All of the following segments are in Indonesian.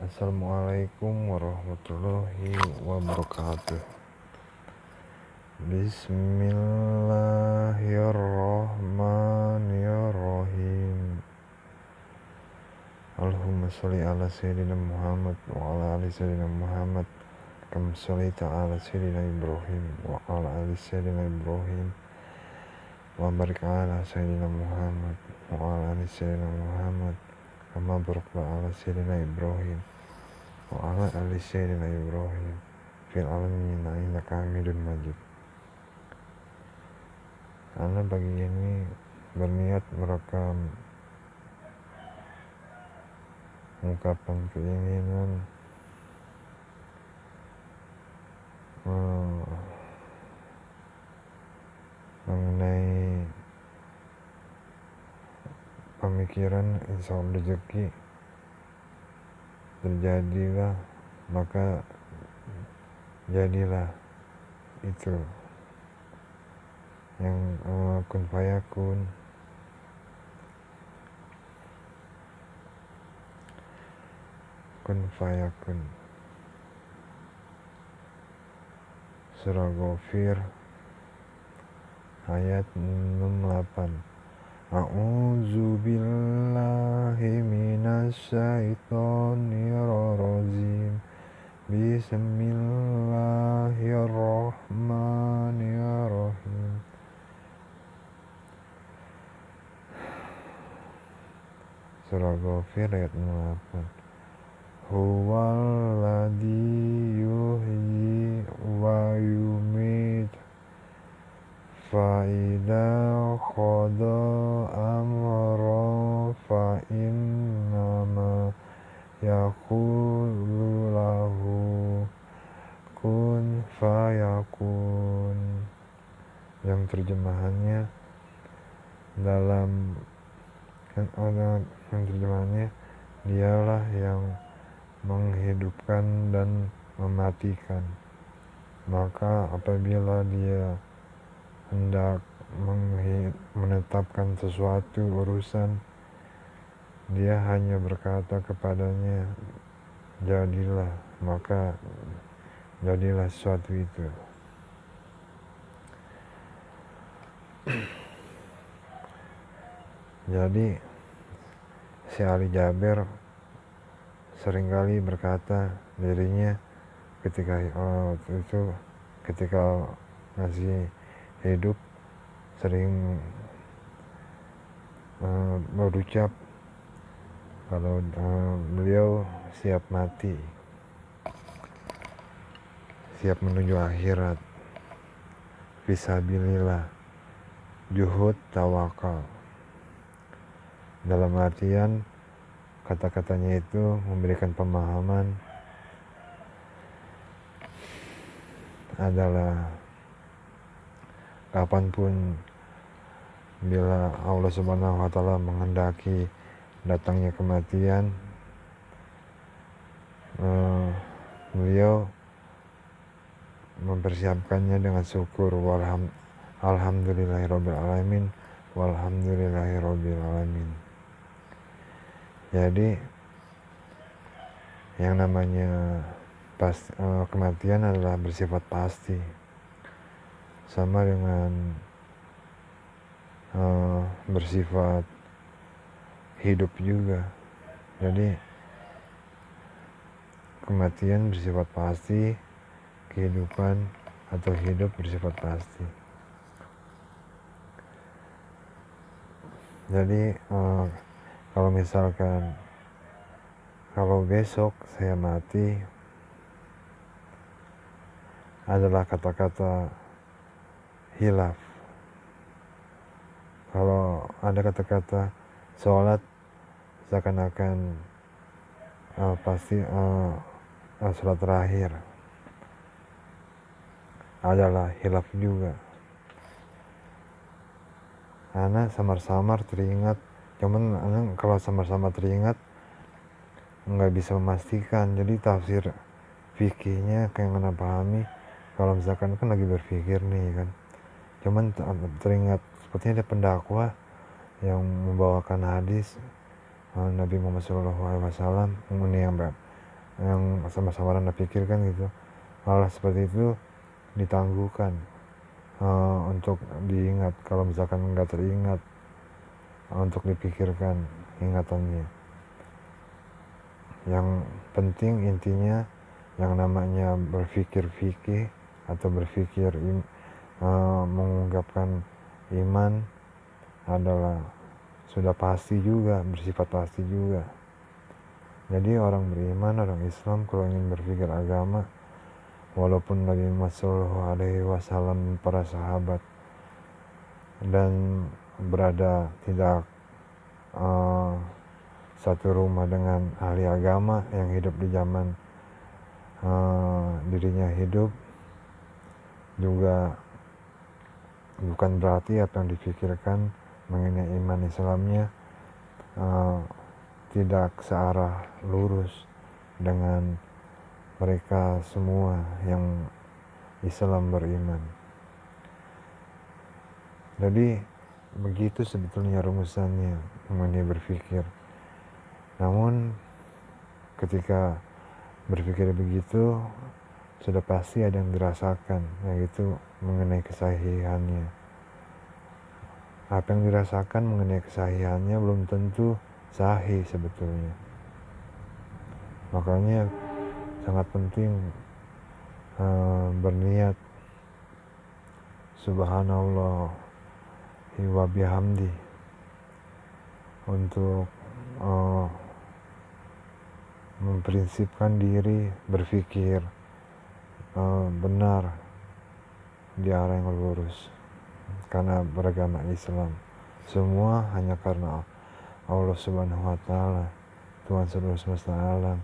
Assalamualaikum warahmatullahi wabarakatuh. Bismillahirrahmanirrahim. Allahumma sholli ala sayyidina Muhammad wa ala ali sayyidina Muhammad kama shallaita ala sayyidina Ibrahim wa ala ali sayyidina Ibrahim wa barik ala sayyidina Muhammad wa ala ali sayyidina Muhammad kama barakta ala sayyidina Ibrahim wa ala ali sayyidina Ibrahim fil alamin innaka Hamidum Majid. Ana pagi ini berniat merekam ungkapan keinginan mengenai pemikiran insya Allah rezeki terjadilah, maka jadilah itu yang kun fayakun. Kun fayakun. Surah Ghafir ayat 68. A'udzu billahi minasy syaithanir rajim. Bismillahirrahmanirrahim. Surah Ghafir ayat 68. Huwallazi yuhyi wa yumit fa idza qada amran fa innama yaqulu lahu kun fayakun. Yang terjemahannya dialah yang menghidupkan dan mematikan, maka apabila dia hendak menetapkan sesuatu urusan, dia hanya berkata kepadanya jadilah, maka jadilah sesuatu itu. Jadi si Ali Jaber seringkali berkata dirinya ketika masih hidup sering berucap kalau beliau siap mati, siap menuju akhirat, fisabilillah, juhud tawakal. Dalam artian kata-katanya itu memberikan pemahaman adalah kapanpun bila Allah Subhanahu wa Ta'ala menghendaki datangnya kematian, beliau mempersiapkannya dengan syukur alhamdulillahirabbil alamin walhamdulillahirabbil alamin. Jadi yang namanya kematian adalah bersifat pasti, sama dengan bersifat hidup juga. Jadi kematian bersifat pasti, kehidupan atau hidup bersifat pasti. Jadi kalau misalkan kalau besok saya mati, adalah kata-kata hilaf. Kalau ada kata-kata sholat, seakan-akan pasti sholat terakhir, adalah hilaf juga. Ana samar-samar teringat, cuman kalau samar-samar teringat nggak bisa memastikan. Jadi tafsir fikihnya kayak nggak pahami kalau misalkan kan lagi berpikir nih kan, cuman teringat sepertinya ada pendakwa yang membawakan hadis Nabi Muhammad SAW mengenai yang sama-sama Anda pikirkan gitu. Hal seperti itu ditangguhkan untuk diingat. Kalau misalkan nggak teringat, untuk dipikirkan ingatannya. Yang penting intinya yang namanya berpikir fikih atau berpikir mengungkapkan iman adalah sudah pasti juga, bersifat pasti juga. Jadi orang beriman, orang Islam kalau ingin berpikir agama, walaupun Nabi Muhammad SAW para sahabat dan berada tidak satu rumah dengan ahli agama yang hidup di zaman dirinya hidup, juga bukan berarti apa yang dipikirkan mengenai iman Islamnya tidak searah lurus dengan mereka semua yang Islam beriman. Jadi begitu sebetulnya rumusannya mengenai berpikir. Namun ketika berpikir begitu sudah pasti ada yang dirasakan, yaitu mengenai kesahihannya. Apa yang dirasakan mengenai kesahihannya belum tentu sahih sebetulnya. Makanya sangat penting berniat subhanallah wa bihamdi untuk memprinsipkan diri berpikir benar di arah yang lurus karena beragama Islam. Semua hanya karena Allah Subhanahu wa Ta'ala, Tuhan seluruh semesta alam.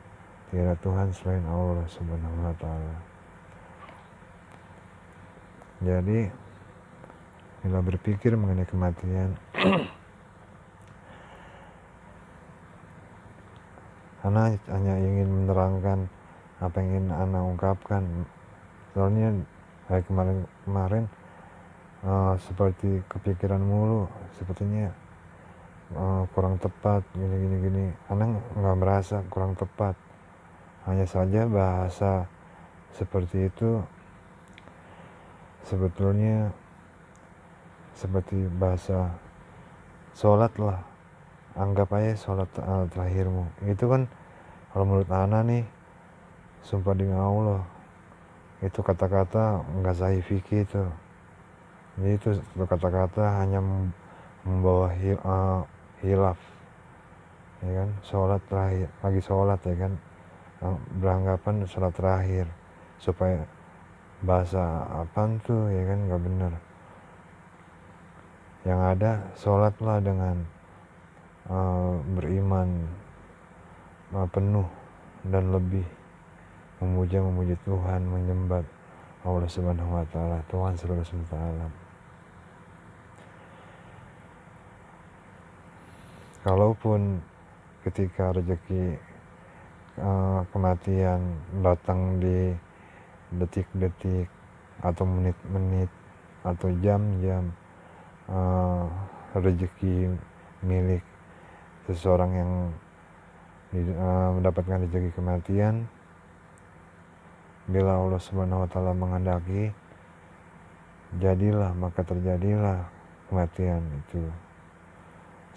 Tiada Tuhan selain Allah Subhanahu wa Ta'ala. Jadi bila berpikir mengenai kematian, Ana hanya ingin menerangkan apa yang ingin Ana ungkapkan. Soalnya hari kemarin seperti kepikiran mulu, sepertinya kurang tepat gini. Ana nggak merasa kurang tepat, hanya saja bahasa seperti itu sebetulnya seperti bahasa sholat lah. Anggap aja sholat terakhirmu. Itu kan kalau menurut Ana nih, sumpah demi Allah, itu kata-kata nggak sahih fikih itu. Jadi itu kata-kata hanya membawa hilaf, ya kan? Sholat terakhir, lagi sholat ya kan, beranggapan sholat terakhir, supaya bahasa apaan tuh ya kan, nggak benar. Yang ada sholatlah dengan beriman penuh dan lebih, memuji Tuhan, menyembah Allah Subhanahu wa Ta'ala, Tuhan seluruh semesta alam. Kalaupun ketika rezeki kematian datang di detik-detik atau menit-menit atau jam-jam, rezeki milik seseorang yang mendapatkan rezeki kematian, bila Allah Subhanahu wa Ta'ala menghendaki, jadilah maka terjadilah kematian itu.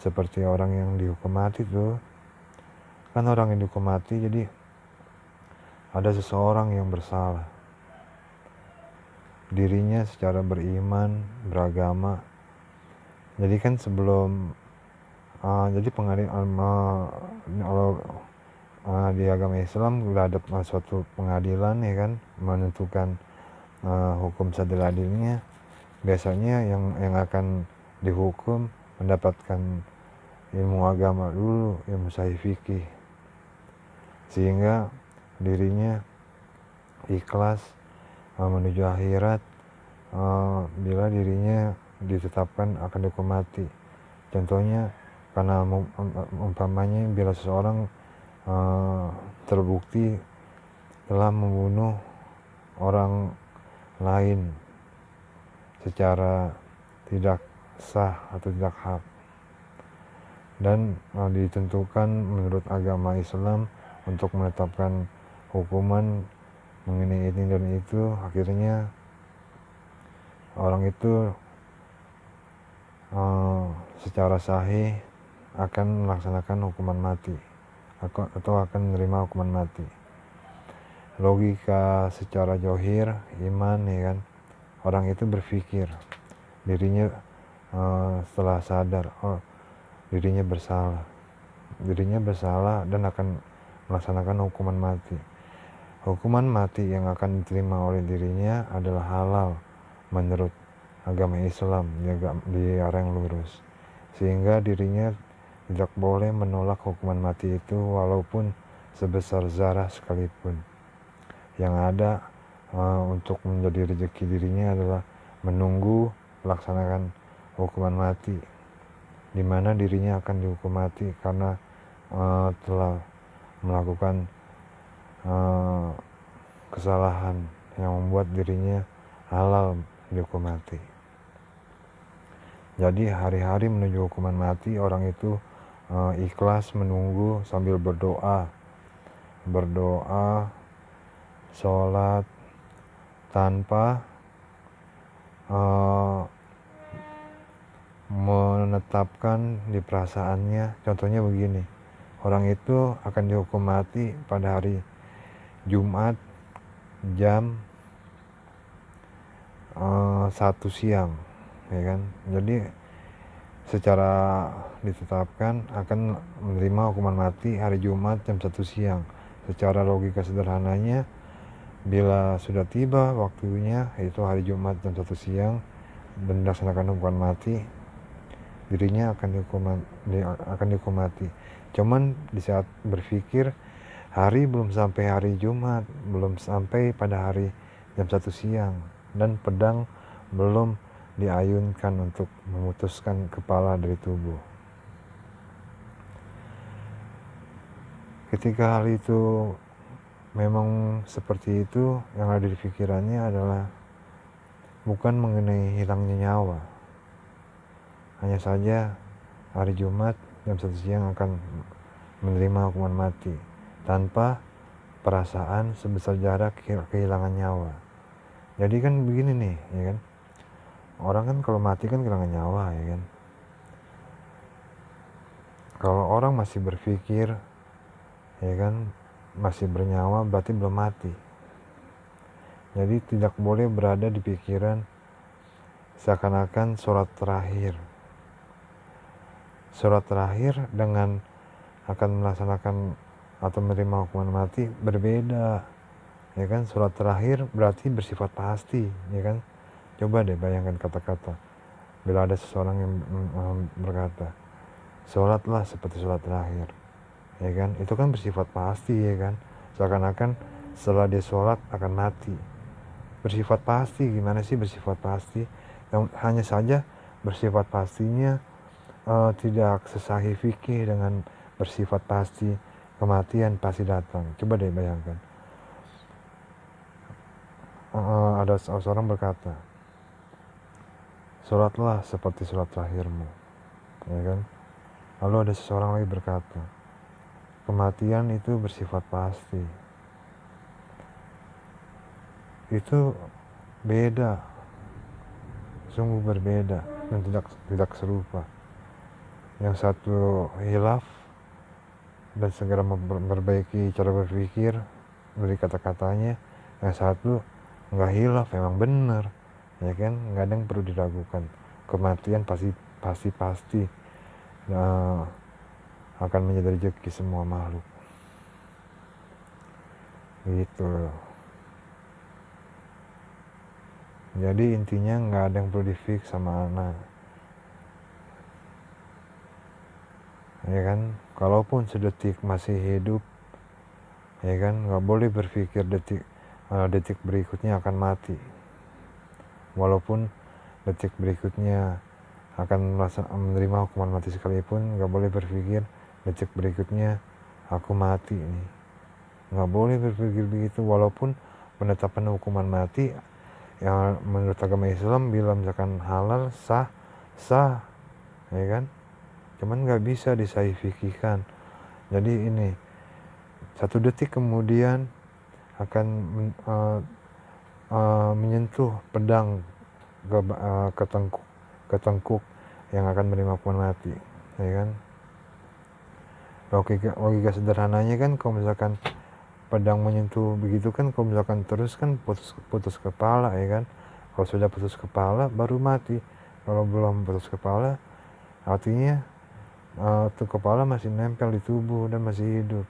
Seperti orang yang dihukum mati tuh, kan orang yang dihukum mati, jadi ada seseorang yang bersalah, dirinya secara beriman, beragama. Jadi kan sebelum jadi kalau di agama Islam udah ada suatu pengadilan ya kan, menentukan hukum seadil-adilnya. Biasanya yang akan dihukum mendapatkan ilmu agama dulu, ilmu sahih fikih, sehingga dirinya ikhlas menuju akhirat bila dirinya ditetapkan akan dihukum mati. Contohnya, karena umpamanya bila seseorang terbukti telah membunuh orang lain secara tidak sah atau tidak hak, dan ditentukan menurut agama Islam untuk menetapkan hukuman mengenai ini dan itu, akhirnya orang itu secara sahih akan melaksanakan hukuman mati atau akan menerima hukuman mati. Logika secara johir iman, ya kan, orang itu berpikir dirinya setelah sadar dirinya bersalah dan akan melaksanakan hukuman mati. Hukuman mati yang akan diterima oleh dirinya adalah halal menurut agama Islam di arah yang lurus, sehingga dirinya tidak boleh menolak hukuman mati itu walaupun sebesar zarah sekalipun. Yang ada untuk menjadi rezeki dirinya adalah menunggu melaksanakan hukuman mati, di mana dirinya akan dihukum mati karena telah melakukan kesalahan yang membuat dirinya halal dihukum mati. Jadi hari-hari menuju hukuman mati, orang itu ikhlas menunggu sambil berdoa, sholat tanpa menetapkan di perasaannya. Contohnya begini, orang itu akan dihukum mati pada hari Jumat jam 1 siang, ya kan. Jadi secara ditetapkan akan menerima hukuman mati hari Jumat jam 1 siang. Secara logika sederhananya, bila sudah tiba waktunya, yaitu hari Jumat jam 1 siang, dan dilaksanakan hukuman mati, dirinya akan dihukum mati. Cuman di saat berpikir, hari belum sampai hari Jumat, belum sampai pada hari jam 1 siang, dan pedang belum diayunkan untuk memutuskan kepala dari tubuh. Ketika hal itu memang seperti itu, yang ada di pikirannya adalah bukan mengenai hilangnya nyawa. Hanya saja hari Jumat jam 1 siang akan menerima hukuman mati tanpa perasaan sebesar jarak kehilangan nyawa. Jadi kan begini nih, ya kan, orang kan kalau mati kan kehilangan nyawa, ya kan. Kalau orang masih berpikir, ya kan, masih bernyawa, berarti belum mati. Jadi tidak boleh berada di pikiran seakan-akan sholat terakhir dengan akan melaksanakan atau menerima hukuman mati berbeda, ya kan. Sholat terakhir berarti bersifat pasti, ya kan. Coba deh bayangkan kata-kata bila ada seseorang yang berkata sholatlah seperti sholat terakhir, ya kan. Itu kan bersifat pasti, ya kan, seakan-akan setelah dia sholat akan mati. Bersifat pasti, gimana sih bersifat pasti? Hanya saja bersifat pastinya tidak sesahih fikih dengan bersifat pasti kematian pasti datang. Coba deh bayangkan, ada seorang berkata sholatlah seperti sholat terakhirmu, ya kan. Lalu ada seseorang lagi berkata kematian itu bersifat pasti. Itu beda, sungguh berbeda dan tidak serupa. Yang satu hilaf dan segera memperbaiki cara berpikir dari kata-katanya, yang satu nggak hilaf, memang benar, ya kan. Nggak ada yang perlu diragukan, kematian pasti akan menjadi rezeki semua makhluk, gitu. Jadi intinya nggak ada yang perlu di-fix sama anak, ya kan. Kalaupun sedetik masih hidup, ya kan, nggak boleh berpikir detik berikutnya akan mati. Walaupun detik berikutnya akan menerima hukuman mati sekalipun, nggak boleh berpikir detik berikutnya aku mati nih. Nggak boleh berpikir begitu. Walaupun penetapan hukuman mati yang menurut agama Islam bila misalkan halal sah, ya kan, cuman nggak bisa disahih fikihkan. Jadi ini 1 detik kemudian akan menyentuh pedang ke tengkuk yang akan menerima hukuman mati, ya kan? Logika sederhananya kan, kalau misalkan pedang menyentuh begitu kan, kalau misalkan terus kan putus kepala, ya kan? Kalau sudah putus kepala baru mati. Kalau belum putus kepala artinya tuh kepala masih nempel di tubuh dan masih hidup.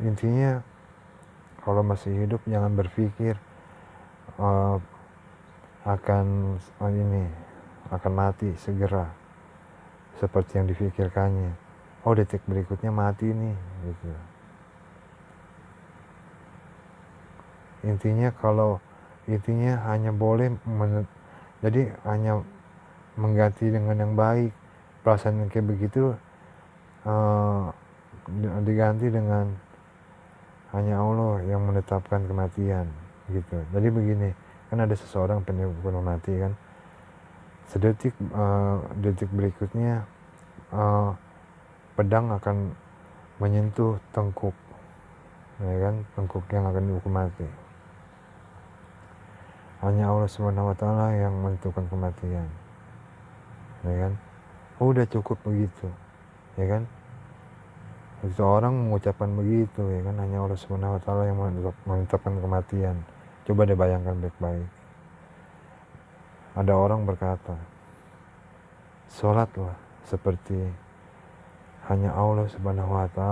Intinya kalau masih hidup jangan berpikir akan mati segera seperti yang difikirkannya. Oh, detik berikutnya mati nih, gitu. Intinya hanya boleh jadi hanya mengganti dengan yang baik. Perasaan yang kayak begitu diganti dengan hanya Allah yang menetapkan kematian, gitu. Jadi begini, kan ada seseorang penuh mati kan, detik berikutnya pedang akan menyentuh tengkuk, ya kan, tengkuk yang akan dihukum mati. Hanya Allah SWT yang menentukan kematian, ya kan. Udah cukup begitu, ya kan. Seseorang mengucapkan begitu, ya kan, hanya Allah SWT yang menetapkan kematian. Coba deh bayangkan baik-baik. Ada orang berkata, sholatlah seperti hanya Allah SWT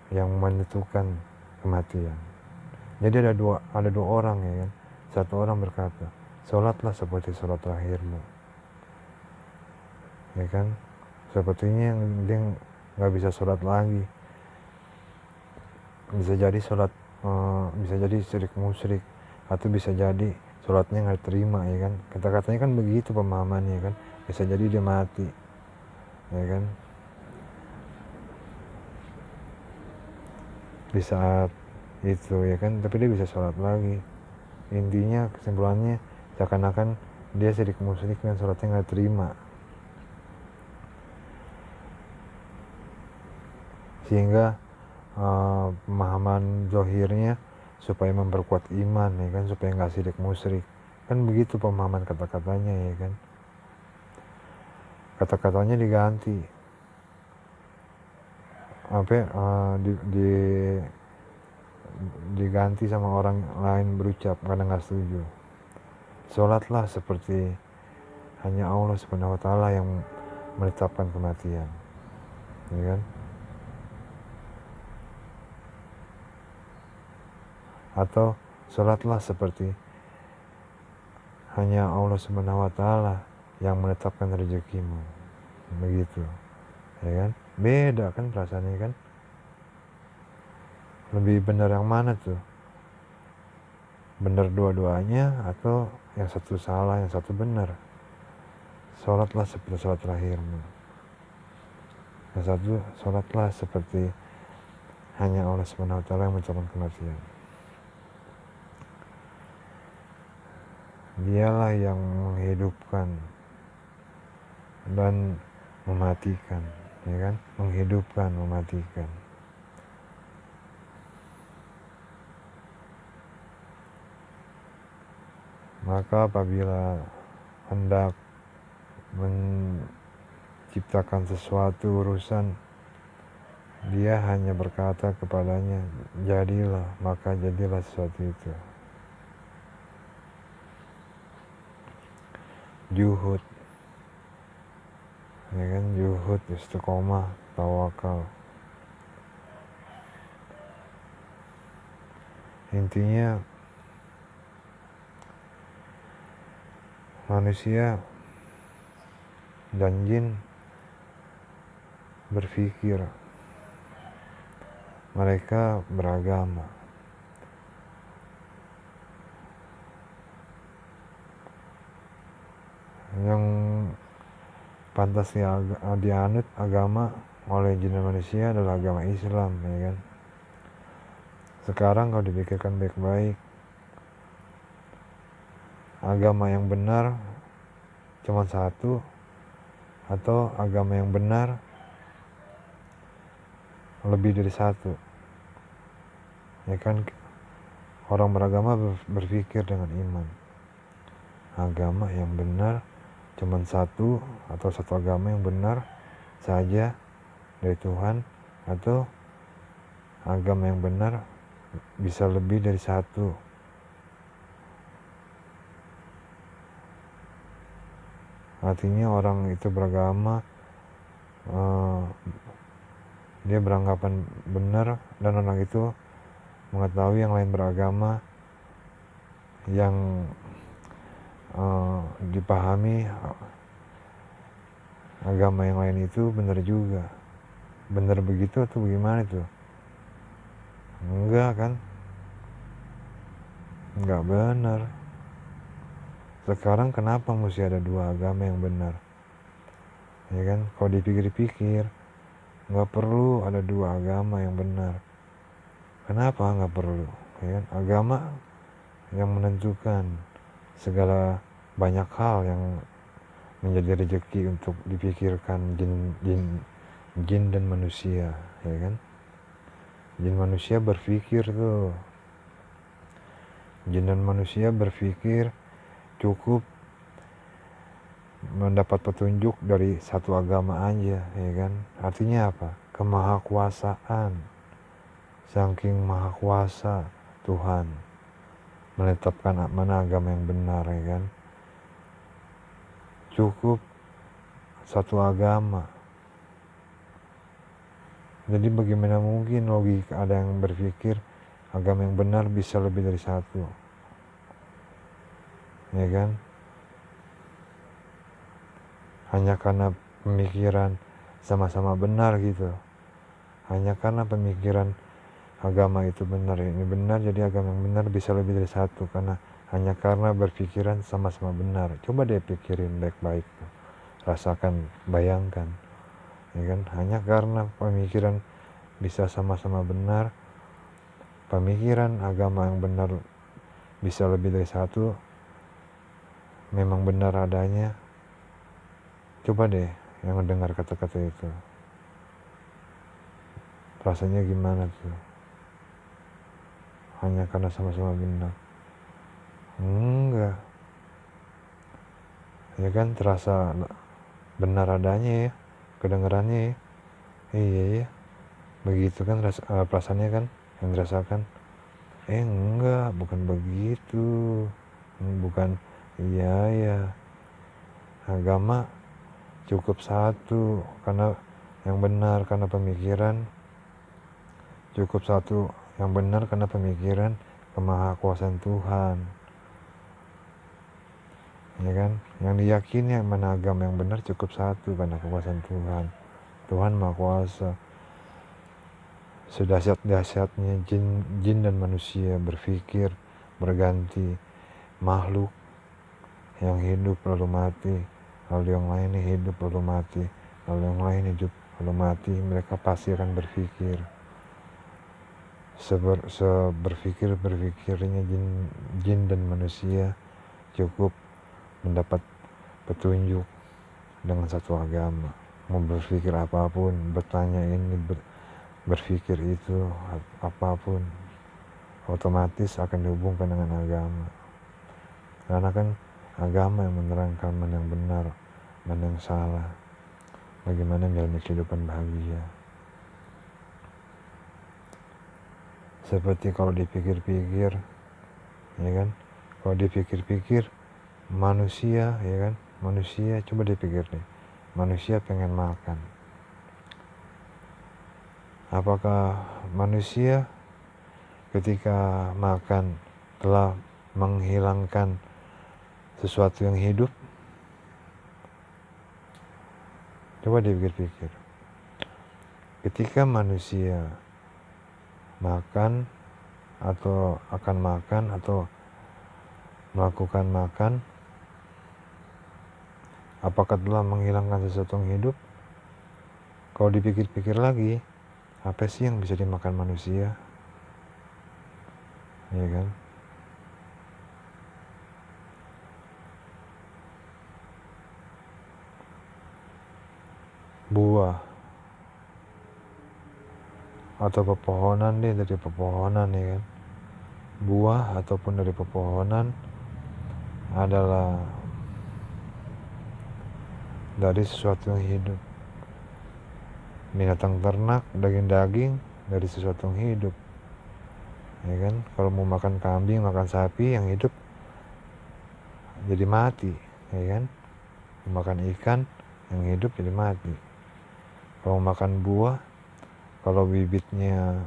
yang menentukan kematian. Jadi ada dua orang, ya kan. Satu orang berkata, sholatlah seperti sholat terakhirmu, ya kan. Sepertinya dia nggak bisa sholat lagi. Bisa jadi bisa jadi syirik musyrik, atau bisa jadi sholatnya nggak terima, ya kan. Kata-katanya kan begitu pemahamannya, kan. Bisa jadi dia mati, ya kan, di saat itu, ya kan. Tapi dia bisa sholat lagi. Intinya kesimpulannya seakan-akan dia syirik musyrik dan sholatnya nggak terima, sehingga pemahaman zohirnya supaya memperkuat iman, ya kan, supaya nggak syirik musyrik, kan begitu pemahaman kata-katanya, ya kan. Kata-katanya diganti diganti sama orang lain berucap karena nggak setuju. Sholatlah seperti hanya Allah SWT yang menetapkan kematian, ya kan. Atau sholatlah seperti hanya Allah SWT yang menetapkan rezekimu, begitu, ya kan. Beda kan perasaannya, kan. Lebih benar yang mana tuh? Benar dua-duanya atau yang satu salah, yang satu benar? Sholatlah seperti sholat terakhirmu. Yang satu, sholatlah seperti hanya Allah SWT yang menetapkan kematian. Dialah yang menghidupkan dan mematikan, ya kan. Menghidupkan, mematikan. Maka apabila hendak menciptakan sesuatu urusan, dia hanya berkata kepadanya, jadilah, maka jadilah sesuatu itu. Juhud, ya kan, juhud, istiqomah, tawakal. Intinya manusia dan jin berpikir, mereka beragama. Yang pantas dianut agama oleh jin dan manusia adalah agama Islam, ya kan. Sekarang kalau dipikirkan baik-baik, agama yang benar cuma satu, atau agama yang benar lebih dari satu. Ya kan, orang beragama berpikir dengan iman. Agama yang benar cuma satu, atau satu agama yang benar saja dari Tuhan, atau agama yang benar bisa lebih dari satu. Artinya orang itu beragama, dia beranggapan benar, dan orang itu mengetahui yang lain beragama, yang dipahami agama yang lain itu benar juga. Benar begitu atau bagaimana itu? Enggak kan? Enggak benar. Sekarang kenapa mesti ada dua agama yang benar? Ya kan, kalau dipikir-pikir nggak perlu ada dua agama yang benar. Kenapa nggak perlu? Ya kan, agama yang menentukan segala banyak hal yang menjadi rezeki untuk dipikirkan jin dan manusia, ya kan? Jin manusia berpikir tuh. Jin dan manusia berpikir cukup mendapat petunjuk dari satu agama aja, ya kan? Artinya apa? Kemahakuasaan. Saking maha kuasa Tuhan menetapkan mana agama yang benar, ya kan? Cukup satu agama. Jadi bagaimana mungkin logika ada yang berpikir agama yang benar bisa lebih dari satu, ya kan? Hanya karena pemikiran sama-sama benar gitu. Hanya karena pemikiran agama itu benar, ini benar, jadi agama yang benar bisa lebih dari satu, karena hanya karena berpikiran sama-sama benar. Coba deh pikirin baik-baik, rasakan, bayangkan, ya kan? Hanya karena pemikiran bisa sama-sama benar, pemikiran agama yang benar bisa lebih dari satu, memang benar adanya. Coba deh yang mendengar kata-kata itu, rasanya gimana tuh? Hanya karena sama-sama benar? Enggak, ya kan, terasa benar adanya ya, kedengarannya ya. Iya ya, begitu kan perasaannya kan yang dirasakan. Enggak, bukan begitu. Bukan, iya ya, agama cukup satu karena yang benar, karena pemikiran. Cukup satu yang benar karena pemikiran kemahakuasaan Tuhan, ya kan? Yang diyakini yang mana agama yang benar cukup satu karena kekuasaan Tuhan. Tuhan Maha Kuasa. Sedahsyat-dahsyatnya jin dan manusia berpikir berganti, makhluk yang hidup lalu mati, lalu yang lain hidup lalu mati, lalu yang lain hidup lalu mati. Mereka pasti akan berpikir seberpikirnya jin dan manusia cukup mendapat petunjuk dengan satu agama. Mau berpikir apapun, bertanya ini, berpikir itu, apapun otomatis akan dihubungkan dengan agama. Karena kan agama yang menerangkan mana yang benar, mana yang salah, bagaimana menjalani kehidupan bahagia. Seperti kalau dipikir-pikir, ya kan, kalau dipikir-pikir manusia, ya kan, manusia, coba dipikir deh, manusia pengen makan. Apakah manusia ketika makan telah menghilangkan sesuatu yang hidup? Coba dipikir-pikir. Ketika manusia makan atau akan makan atau melakukan makan, apakah telah menghilangkan sesuatu yang hidup? Kalau dipikir-pikir lagi, apa sih yang bisa dimakan manusia? Ya kan? Buah atau pepohonan deh, dari pepohonan ya kan, buah ataupun dari pepohonan adalah dari sesuatu yang hidup. Binatang ternak, daging-daging dari sesuatu yang hidup ya kan. Kalau mau makan kambing, makan sapi yang hidup jadi mati ya kan. Mau makan ikan yang hidup jadi mati. Kalau makan buah, kalau bibitnya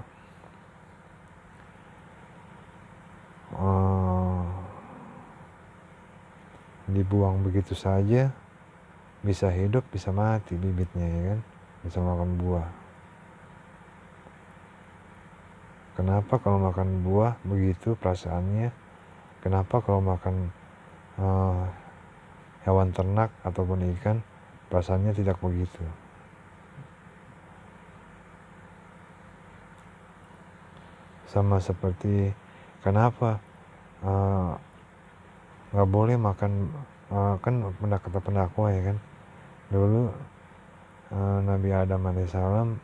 dibuang begitu saja, bisa hidup bisa mati bibitnya ya kan, bisa makan buah. Kenapa kalau makan buah begitu perasaannya? Kenapa kalau makan hewan ternak ataupun ikan perasaannya tidak begitu? Sama seperti kenapa nggak boleh makan, kan kata pendakwa ya kan, dulu Nabi Adam alaihissalam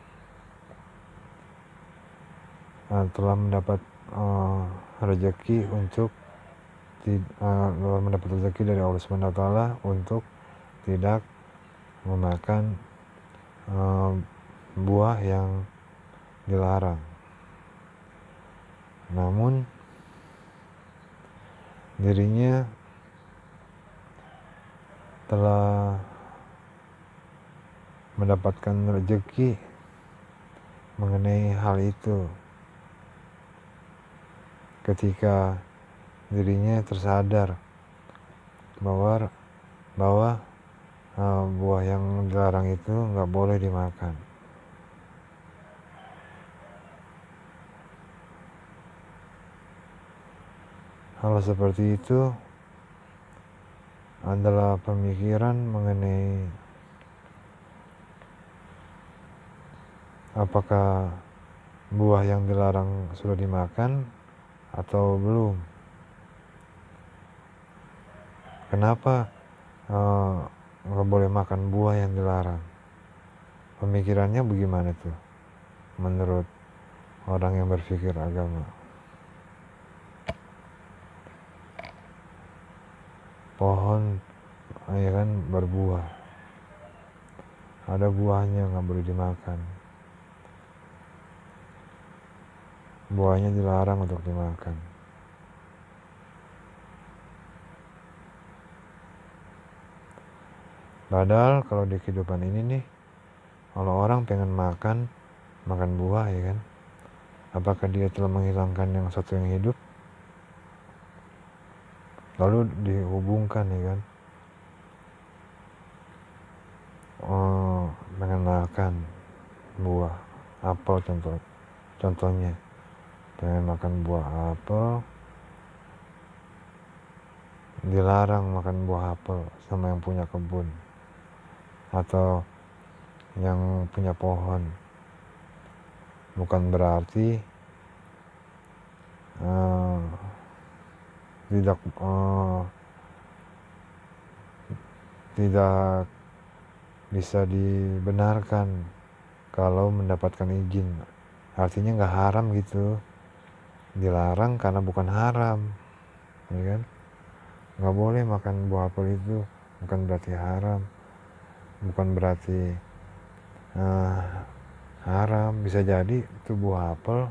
telah mendapat rezeki untuk mendapat rezeki dari Allah Subhanahu wa taala untuk tidak memakan buah yang dilarang. Namun dirinya telah mendapatkan rezeki mengenai hal itu ketika dirinya tersadar bahwa buah yang dilarang itu nggak boleh dimakan. Hal seperti itu adalah pemikiran mengenai apakah buah yang dilarang sudah dimakan atau belum. Kenapa nggak boleh makan buah yang dilarang? Pemikirannya bagaimana tuh menurut orang yang berpikir agama? Pohon ya kan berbuah, ada buahnya nggak boleh dimakan, buahnya dilarang untuk dimakan. Padahal kalau di kehidupan ini nih, kalau orang pengen makan buah ya kan, apakah dia telah menghilangkan yang satu yang hidup lalu dihubungkan ya kan, pengen makan buah apel contohnya, pengen makan buah apel, dilarang makan buah apel sama yang punya kebun atau yang punya pohon. Bukan berarti tidak bisa dibenarkan kalau mendapatkan izin. Artinya nggak haram gitu, dilarang karena bukan haram ya kan. Nggak boleh makan buah apel itu bukan berarti haram, bukan berarti haram. Bisa jadi itu buah apel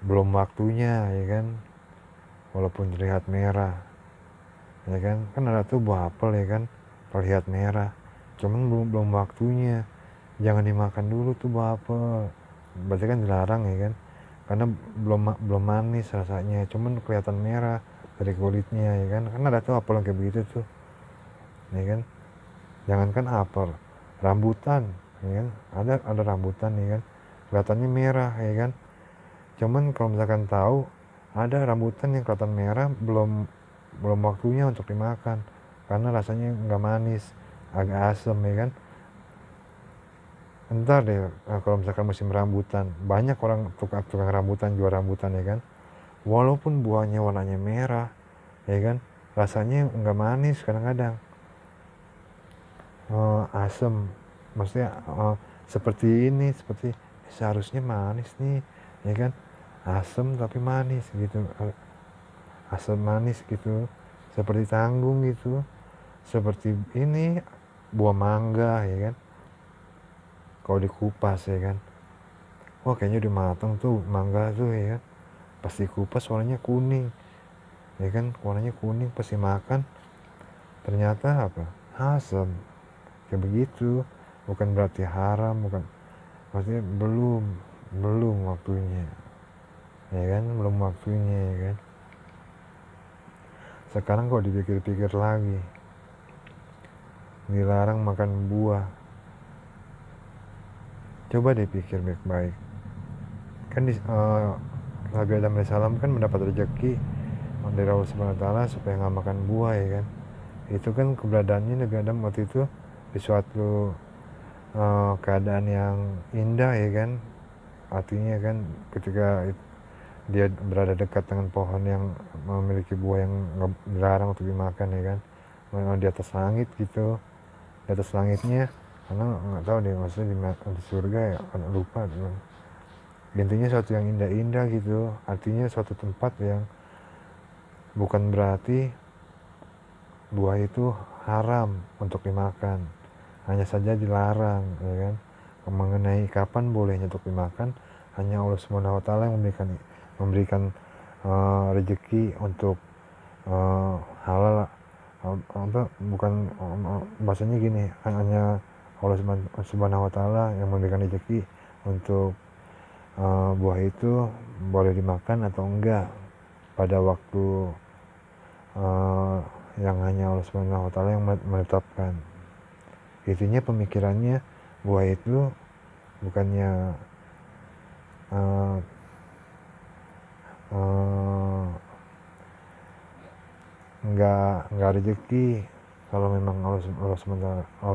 belum waktunya ya kan, walaupun terlihat merah ya kan ada tuh buah apel ya kan terlihat merah, cuman belum waktunya, jangan dimakan dulu tuh buah apel, berarti kan dilarang ya kan, karena belum manis rasanya, cuman kelihatan merah dari kulitnya ya kan ada tuh apel yang kayak begitu tuh ya kan. Jangankan apel, rambutan ya kan, ada rambutan ya kan kelihatannya merah ya kan, cuman kalau misalkan tahu ada rambutan yang kelihatan merah belum waktunya untuk dimakan karena rasanya nggak manis, agak asam ya kan. Entar deh kalau misalkan musim rambutan, banyak orang tukang rambutan jual rambutan ya kan, walaupun buahnya warnanya merah ya kan, rasanya nggak manis, kadang-kadang asam, maksudnya seperti ini, seperti seharusnya manis nih, ya kan, asam tapi manis gitu, asam manis gitu, seperti tanggung gitu, seperti ini buah mangga, ya kan, kalau dikupas, ya kan, wah kayaknya udah matang tuh mangga tuh, ya kan, pas dikupas warnanya kuning, ya kan, warnanya kuning, pas dimakan ternyata apa, asam, kayak begitu. Bukan berarti haram, bukan, maksudnya belum waktunya, ya kan, belum waktunya, ya kan. Sekarang kok dipikir-pikir lagi, dilarang makan buah, coba dipikir baik-baik. Kan Nabi Adam AS kan mendapat rezeki dari Allah Subhanahu Wa Taala supaya nggak makan buah, ya kan. Itu kan keberadaannya Nabi Adam waktu itu di suatu keadaan yang indah, ya kan. Artinya kan ketika dia berada dekat dengan pohon yang memiliki buah yang dilarang untuk dimakan, ya kan, di atas langit gitu, di atas langitnya, karena nggak tahu deh maksudnya di surga ya, lupa gitu. Intinya suatu yang indah-indah gitu, artinya suatu tempat yang bukan berarti buah itu haram untuk dimakan, hanya saja dilarang, ya kan. Mengenai kapan bolehnya untuk dimakan, hanya Allah Subhanahu Wa Taala yang memberikan rezeki untuk halal, apa, bukan, bahasanya gini, hanya Allah Subhanahu Wa Taala yang memberikan rezeki untuk buah itu boleh dimakan atau enggak pada waktu yang hanya Allah Subhanahu Wa Taala yang menetapkan. Intinya pemikirannya buah itu bukannya nggak rezeki kalau memang Allah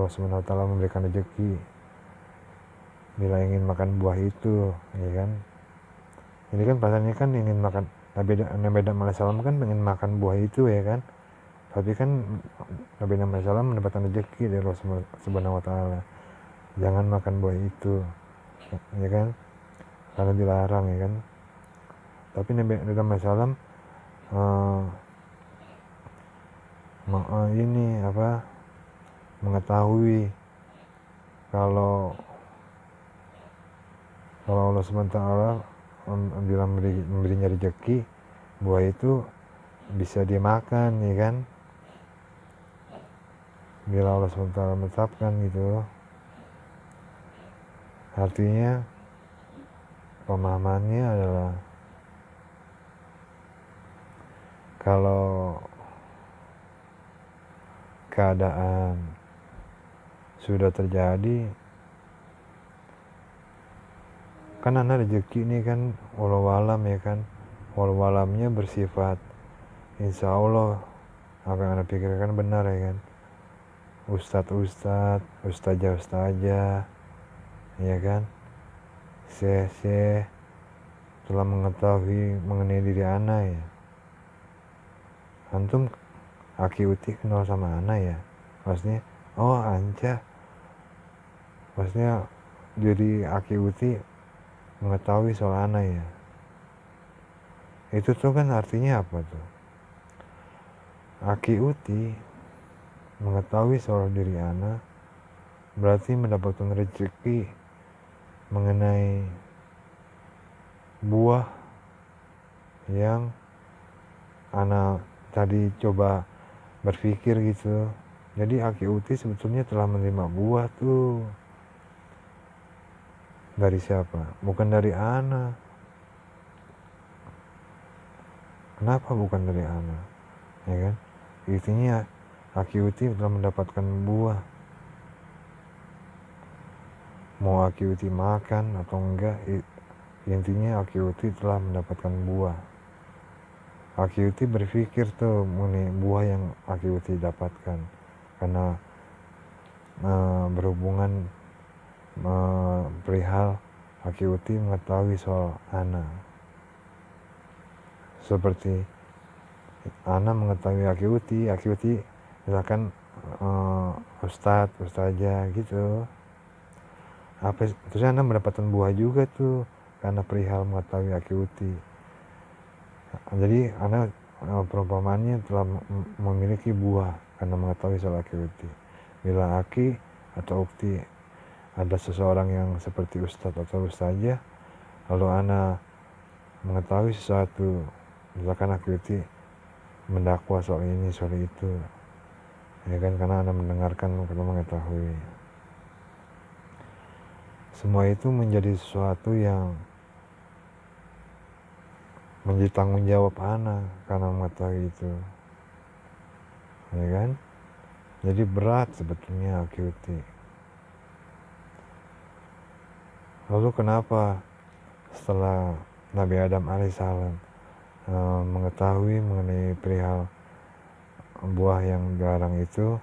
Subhanahu Wa Taala memberikan rezeki bila ingin makan buah itu, ya kan. Ini kan pasalnya kan ingin makan, Nabi Adam AS kan pengen makan buah itu, ya kan. Tapi kan Nabi Adam AS mendapatkan rezeki dari Allah Subhanahu Wa Taala, jangan makan buah itu, ya kan, karena dilarang, ya kan. Tapi Nabi Adam AS ini apa, mengetahui kalau Allah SWT bila memberinya rezeki, buah itu bisa dimakan, ya kan, bila Allah SWT menetapkan gitu. Artinya pemahamannya adalah kalau keadaan sudah terjadi, kan anak rezeki ini kan walau-walam, ya kan, walau-walamnya bersifat insya Allah apa yang anda pikirkan benar, ya kan. Ustazah, ya kan, syekh telah mengetahui mengenai diri anak, ya. Antum aki uti kenal sama anak, ya, maksudnya oh anca, maksudnya jadi aki uti mengetahui soal anak, ya. Itu tuh kan artinya apa tuh? Aki uti mengetahui soal diri anak berarti mendapatkan rezeki mengenai buah yang anak tadi coba berpikir gitu. Jadi aki uti sebetulnya telah menerima buah tuh. Dari siapa? Bukan dari anak. Kenapa bukan dari anak? Ya kan? Intinya aki uti telah mendapatkan buah. Mau aki uti makan atau enggak, intinya aki uti telah mendapatkan buah. Aki uti berpikir tuh mengenai buah yang aki uti dapatkan karena berhubungan perihal aki uti mengetahui soal anak. Seperti anak mengetahui aki uti misalkan ustadzah gitu, terus Anda mendapatkan buah juga tuh karena perihal mengetahui aki uti. Jadi Anda perumpamaannya telah memiliki buah karena mengetahui soal aki uti. Bila aki atau ukti ada seseorang yang seperti ustadz atau ustazah, lalu Anda mengetahui sesuatu, misalkan aki uti mendakwa soal ini soal itu, ya kan, karena Anda mendengarkan karena mengetahui. Semua itu menjadi sesuatu yang menjadi tanggung jawab Anda karena mengetahui itu, ya kan. Jadi berat sebetulnya aki uti. Lalu kenapa setelah Nabi Adam alaihissalam mengetahui mengenai perihal buah yang dilarang itu,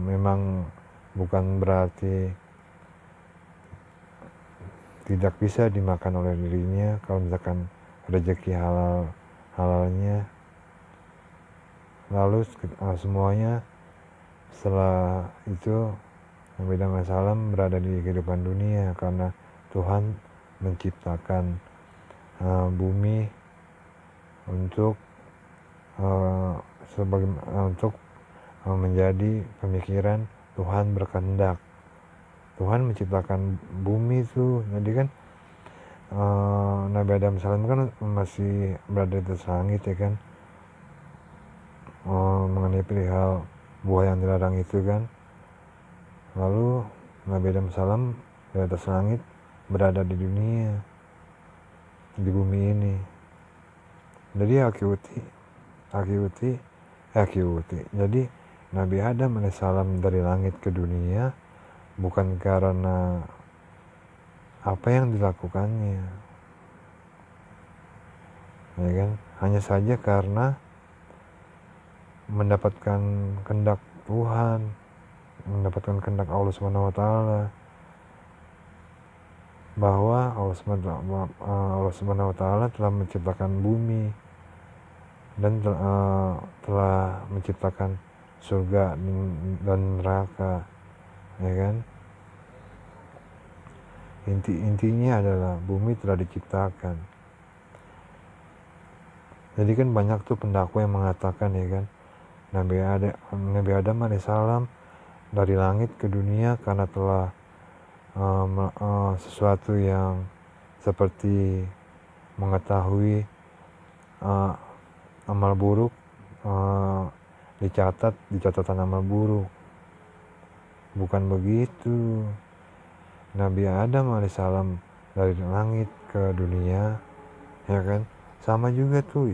memang bukan berarti tidak bisa dimakan oleh dirinya kalau misalkan rezeki halalnya. Lalu semuanya setelah itu Nabi Adam alaihissalam berada di kehidupan dunia karena Tuhan menciptakan bumi untuk untuk menjadi pemikiran Tuhan berkehendak. Tuhan menciptakan bumi itu, jadi kan Nabi Adam alaihissalam kan masih berada di atas langit, ya kan, mengenai perihal buah yang dilarang itu kan. Lalu Nabi Adam alaihissalam di atas langit berada di dunia, di bumi ini. Jadi aki uti. Jadi Nabi Adam alaihissalam dari langit ke dunia bukan karena apa yang dilakukannya, ya kan, hanya saja karena mendapatkan kehendak Tuhan, mendapatkan kehendak Allah Subhanahu wa taala, bahwa Allah Subhanahu wa taala telah menciptakan bumi dan telah menciptakan surga dan neraka, ya kan. Intinya adalah bumi telah diciptakan. Jadi kan banyak tuh pendakwa yang mengatakan, ya kan, Nabi Adam alaihissalam dari langit ke dunia karena telah sesuatu yang seperti mengetahui amal buruk, dicatat di catatan amal buruk. Bukan begitu. Nabi Adam alaihissalam dari langit ke dunia, ya kan, sama juga tuh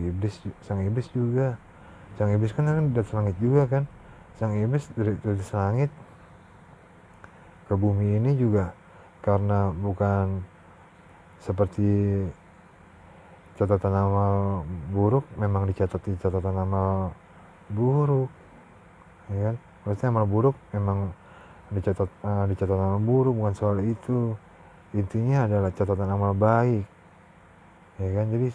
sang iblis juga. Sang iblis kan di atas langit juga kan. Sang iblis dari atas langit ke bumi ini juga karena bukan seperti catatan amal buruk, memang dicatat di catatan amal buruk, ya kan. Maksudnya amal buruk memang dicatat amal buruk, bukan soal itu. Intinya adalah catatan amal baik, ya kan. Jadi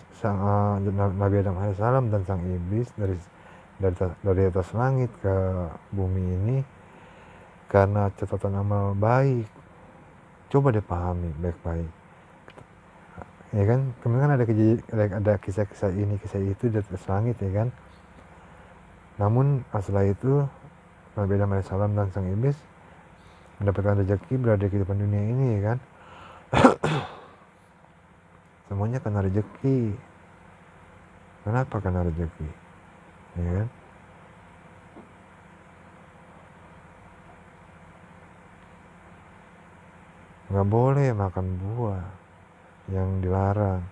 Nabi Adam alaihissalam dan sang iblis dari atas langit ke bumi ini karena catatan amal baik. Coba dipahami baik-baik, ya kan. Kemudian ada kisah itu di atas langit, ya kan. Namun setelah itu Nabi Adam alaihissalam dan sang iblis mendapatkan rezeki berada di kehidupan dunia ini, ya kan. Semuanya karena rezeki. Kenapa? Karena rezeki, ya kan. Nggak boleh makan buah yang dilarang.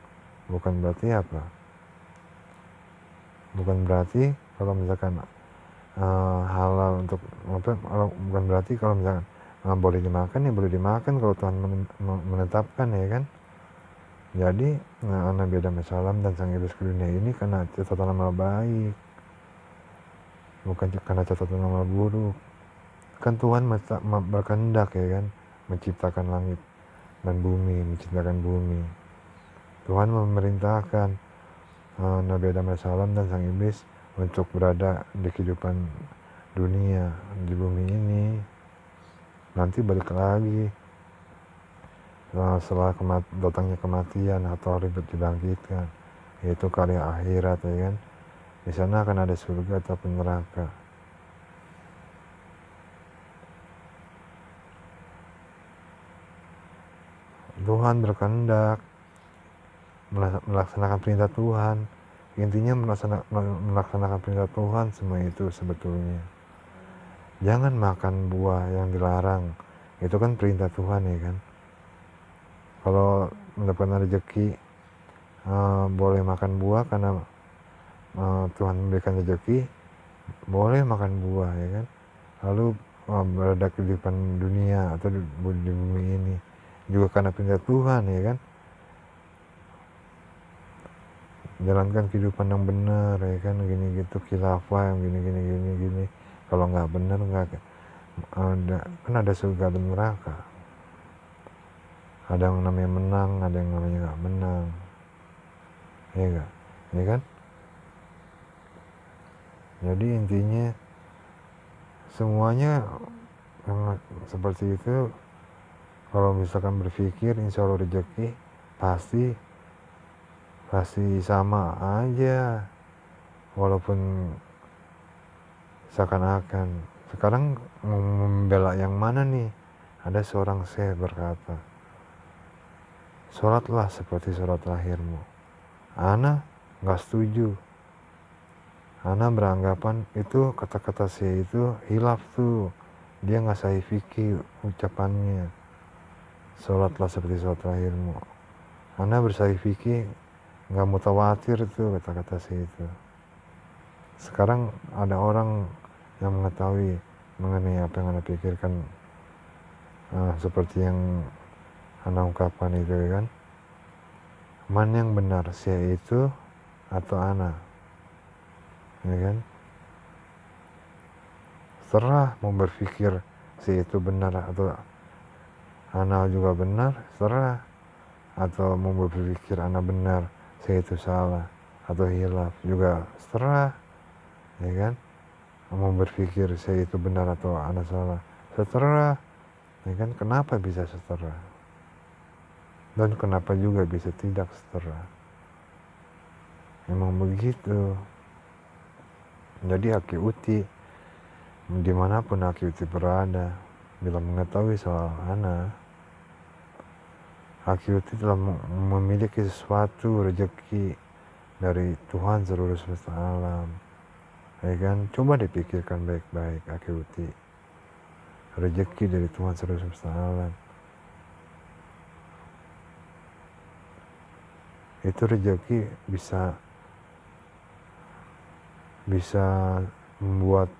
Bukan berarti apa? Bukan berarti kalau misalkan halal untuk bukan berarti kalau misalkan boleh dimakan, ya boleh dimakan kalau Tuhan menetapkan, ya kan. Jadi Nabi Adam alaihissalam dan sang iblis ke dunia ini karena catatan amal baik, bukan karena catatan amal buruk. Kan Tuhan berkehendak, ya kan, menciptakan langit dan bumi, menciptakan bumi. Tuhan memerintahkan Nabi Adam alaihissalam dan sang iblis untuk berada di kehidupan dunia, di bumi ini. nanti balik lagi setelah datangnya kematian atau ribet dibangkitkan, yaitu karya akhirat, ya kan. Di sana akan ada surga ataupun neraka. Tuhan berkehendak melaksanakan perintah Tuhan. Intinya melaksanakan perintah Tuhan semua itu sebetulnya. Jangan makan buah yang dilarang. Itu kan perintah Tuhan, ya kan. Kalau mendapatkan rezeki, boleh makan buah karena Tuhan memberikan rezeki, boleh makan buah, ya kan. Lalu berada kehidupan dunia atau di bumi ini juga karena perintah Tuhan, ya kan. Jalankan kehidupan yang benar, ya kan, gini gitu, khilafah yang gini. Kalau nggak benar, nggak ada, kan ada surga dan neraka. Ada yang namanya menang, ada yang namanya nggak menang, ya nggak, ya kan. Jadi intinya semuanya seperti itu. Kalau misalkan berpikir insya Allah rezeki pasti sama aja, walaupun seakan-akan. Sekarang membela yang mana nih? Ada seorang syekh berkata, sholatlah seperti sholat lahirmu. Ana gak setuju. Ana beranggapan itu kata-kata syekh itu hilaf tuh, dia gak sahih fikih ucapannya. Sholatlah seperti sholat lahirmu. Ana bersahih fikih, gak mutawatir tuh kata-kata syekh itu. Sekarang ada orang yang mengetahui mengenai apa yang Anda pikirkan, seperti yang Anda ungkapkan itu, kan. Mana yang benar, saya itu atau Ana, ya kan. Serah mau berpikir saya itu benar atau Ana juga benar, serah. Atau mau berpikir Ana benar, saya itu salah atau hilaf, juga serah, ya kan. Mau berpikir saya itu benar atau Ana salah, seterah, ya kan. Kenapa bisa seterah? Dan kenapa juga bisa tidak seterah? Memang begitu. Jadi Aki Uti, dimanapun Aki Uti berada, bila mengetahui soal Ana, Aki Uti telah memiliki sesuatu rezeki dari Tuhan seluruh semesta alam, ya kan. Coba dipikirkan baik-baik, Aki Uti, rezeki dari Tuhan seluruh semesta alam. Itu rezeki bisa membuat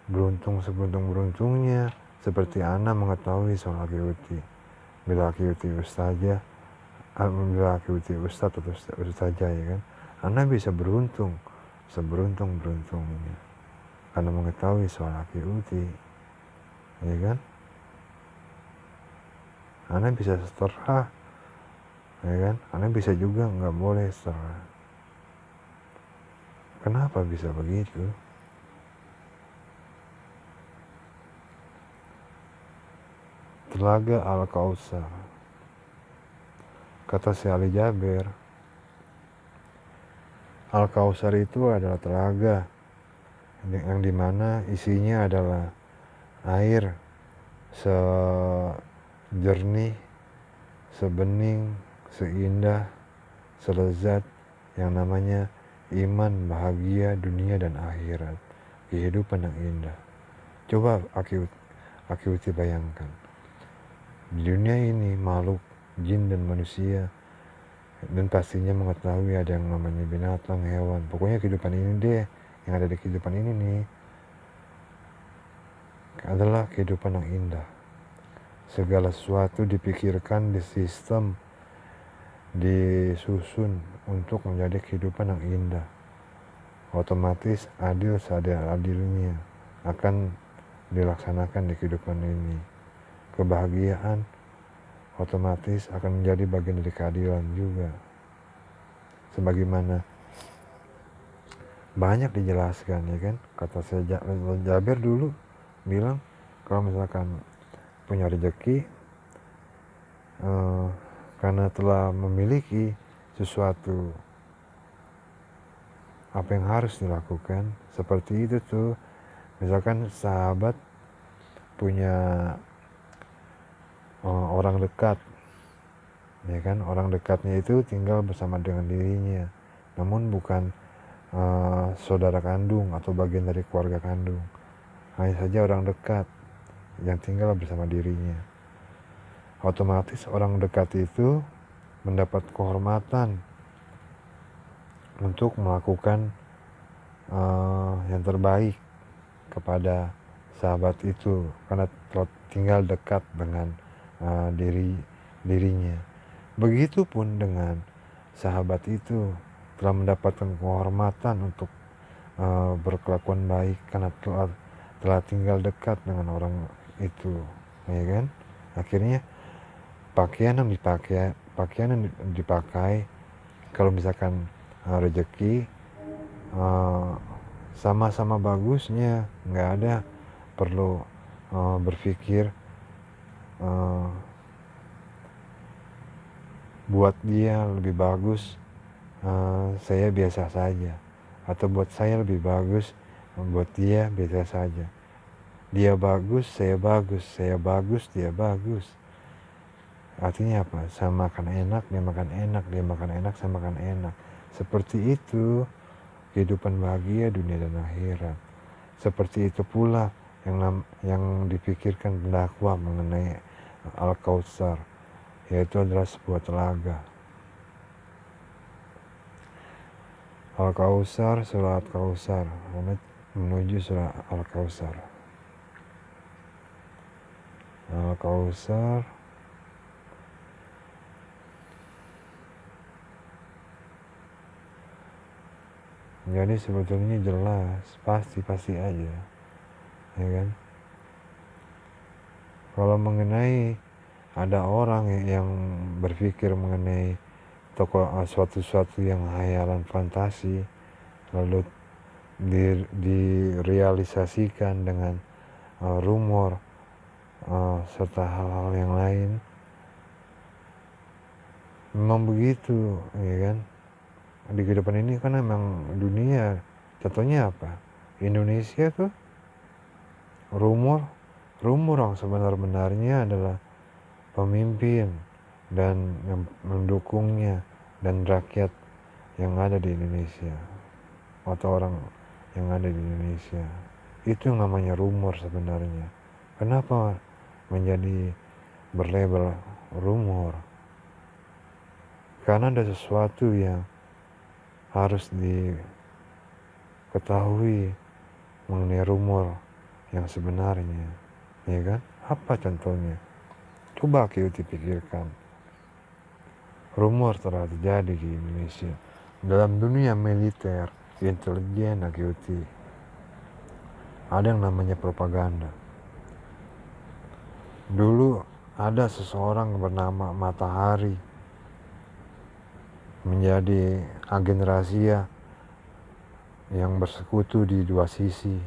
beruntung seberuntung-beruntungnya, seperti Ana mengetahui soal Aki Uti. Bila Aki Uti ustazah, bila Aki Uti ustaz atau ustazah, ya kan, Ana bisa beruntung seberuntung-beruntungnya karena mengetahui soal Aki Uti, ya kan. Ana bisa seterah, ya kan. Ana bisa juga nggak boleh seterah. Kenapa bisa begitu? Telaga Al-Kautsar, kata Syekh Ali Jaber, Al-Kautsar itu adalah telaga yang dimana isinya adalah air sejernih, sebening, seindah, selezat yang namanya iman, bahagia, dunia dan akhirat, kehidupan yang indah. Coba Aki Uti bayangkan, di dunia ini makhluk jin dan manusia, dan pastinya mengetahui ada yang namanya binatang, hewan, pokoknya kehidupan ini deh, yang ada di kehidupan ini nih adalah kehidupan yang indah. Segala sesuatu dipikirkan, disistem, disusun untuk menjadi kehidupan yang indah. Otomatis adil seadil-adilnya akan dilaksanakan di kehidupan ini. Kebahagiaan otomatis akan menjadi bagian dari keadilan juga. Sebagaimana banyak dijelaskan, ya kan. Kata saya Jaber dulu bilang, kalau misalkan punya rezeki karena telah memiliki sesuatu apa yang harus dilakukan. Seperti itu tuh, misalkan sahabat punya orang dekat, ya kan, orang dekatnya itu tinggal bersama dengan dirinya, namun bukan saudara kandung atau bagian dari keluarga kandung, hanya saja orang dekat yang tinggal bersama dirinya. Otomatis orang dekat itu mendapat kehormatan untuk melakukan yang terbaik kepada sahabat itu karena tinggal dekat dengan dirinya. Begitupun dengan sahabat itu telah mendapatkan kehormatan untuk berkelakuan baik karena telah tinggal dekat dengan orang itu, ya kan? Akhirnya pakaian yang dipakai kalau misalkan rezeki sama-sama bagusnya, nggak ada perlu berpikir buat dia lebih bagus saya biasa saja, atau buat saya lebih bagus buat dia biasa saja. Dia bagus, saya bagus, saya bagus, dia bagus. Artinya apa? Saya makan enak, dia makan enak, dia makan enak, saya makan enak. Seperti itu kehidupan bahagia dunia dan akhirat. Seperti itu pula yang dipikirkan pendakwa mengenai Al-Kautsar, yaitu adalah sebuah telaga. Al-Kautsar, surah Al-Kautsar, menuju surah Al-Kautsar. Al-Kautsar jadi sebetulnya jelas, pasti aja, ya kan? Kalau mengenai ada orang yang berpikir mengenai suatu yang hayalan fantasi lalu direalisasikan dengan rumor serta hal-hal yang lain, memang begitu, ya kan? Di kehidupan ini kan memang dunia, contohnya apa? Indonesia tuh rumor yang sebenar-benarnya adalah pemimpin dan yang mendukungnya dan rakyat yang ada di Indonesia atau orang yang ada di Indonesia. Itu yang namanya rumor sebenarnya. Kenapa menjadi berlabel rumor? Karena ada sesuatu yang harus diketahui mengenai rumor yang sebenarnya, ya kan? Apa contohnya? Coba kita pikirkan. Rumor telah terjadi di Indonesia dalam dunia militer, intelijen, AKUT. Ada yang namanya propaganda. Dulu ada seseorang bernama Matahari menjadi agen rahasia yang bersekutu di dua sisi.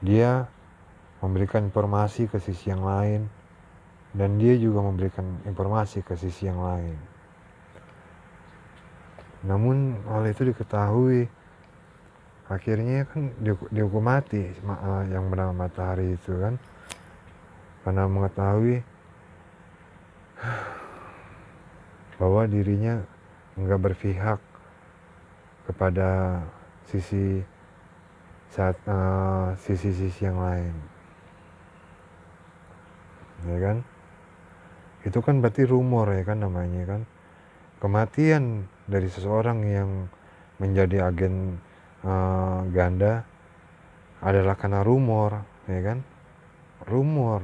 Dia memberikan informasi ke sisi yang lain, dan dia juga memberikan informasi ke sisi yang lain. Namun hal itu diketahui, akhirnya kan dihukum mati yang bernama Matahari itu kan, karena mengetahui bahwa dirinya enggak berpihak kepada sisi yang lain, ya kan? Itu kan berarti rumor, ya kan, namanya kan. Kematian dari seseorang yang menjadi agen ganda adalah karena rumor, ya kan? Rumor.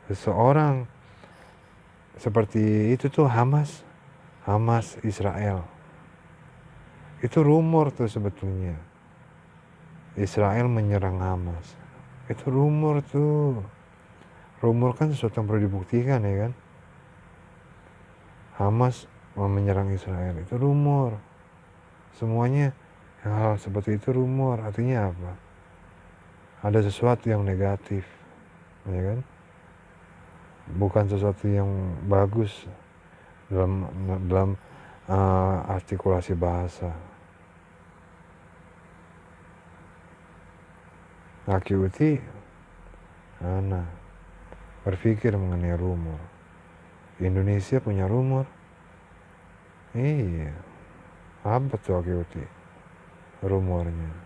Seseorang seperti itu tuh Hamas Israel. Itu rumor tuh sebetulnya. Israel menyerang Hamas. Itu rumor tuh. Rumor kan sesuatu yang perlu dibuktikan, ya kan? Hamas mau menyerang Israel, itu rumor. Semuanya hal seperti itu rumor. Artinya apa? Ada sesuatu yang negatif, ya kan? Bukan sesuatu yang bagus dalam artikulasi bahasa. Akiuti berpikir mengenai rumor. Indonesia punya rumor. Iya, apa tuh Akiuti rumornya?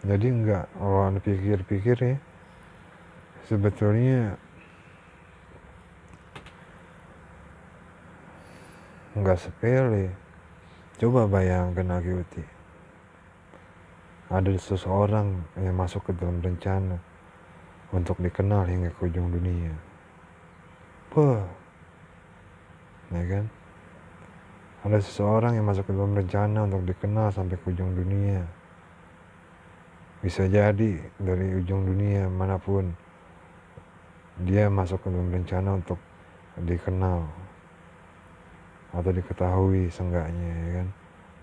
Jadi enggak, kalau Anda pikir-pikir ya, sebetulnya enggak sepele. Coba bayangkan Akiuti, ada seseorang yang masuk ke dalam rencana untuk dikenal hingga ke ujung dunia. Ya kan? Ada seseorang yang masuk ke dalam rencana untuk dikenal sampai ke ujung dunia. Bisa jadi dari ujung dunia manapun dia masuk ke dalam rencana untuk dikenal atau diketahui seenggaknya, ya kan?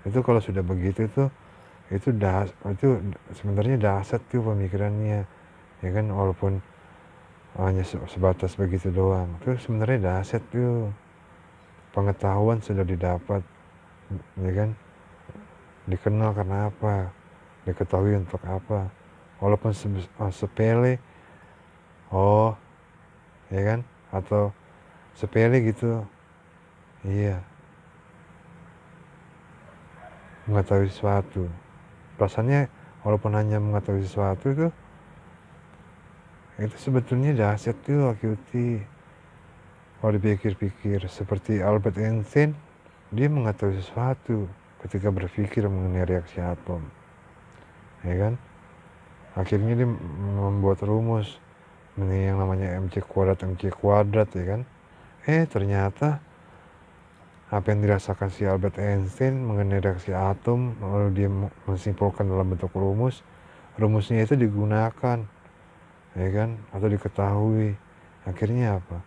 Itu kalau sudah begitu tuh, itu sebenarnya dahsyat tuh pemikirannya, ya kan? Walaupun hanya sebatas begitu doang, tuh sebenarnya dahsyat tuh. Pengetahuan sudah didapat, ya kan? Dikenal karena apa? Diketahui untuk apa? Walaupun sepele, ya kan? Atau sepele gitu, iya, mengetahui sesuatu. Rasanya walaupun hanya mengetahui sesuatu itu sebetulnya dahsyat tuh Akiuti. Kalau dipikir-pikir, seperti Albert Einstein, dia mengetahui sesuatu ketika berpikir mengenai reaksi atom, ya kan? Akhirnya dia membuat rumus mengenai yang namanya mc kuadrat, ya kan? Ternyata apa yang dirasakan si Albert Einstein mengenai reaksi atom, lalu dia menyimpulkan dalam bentuk rumusnya itu digunakan, ya kan? Atau diketahui. Akhirnya apa?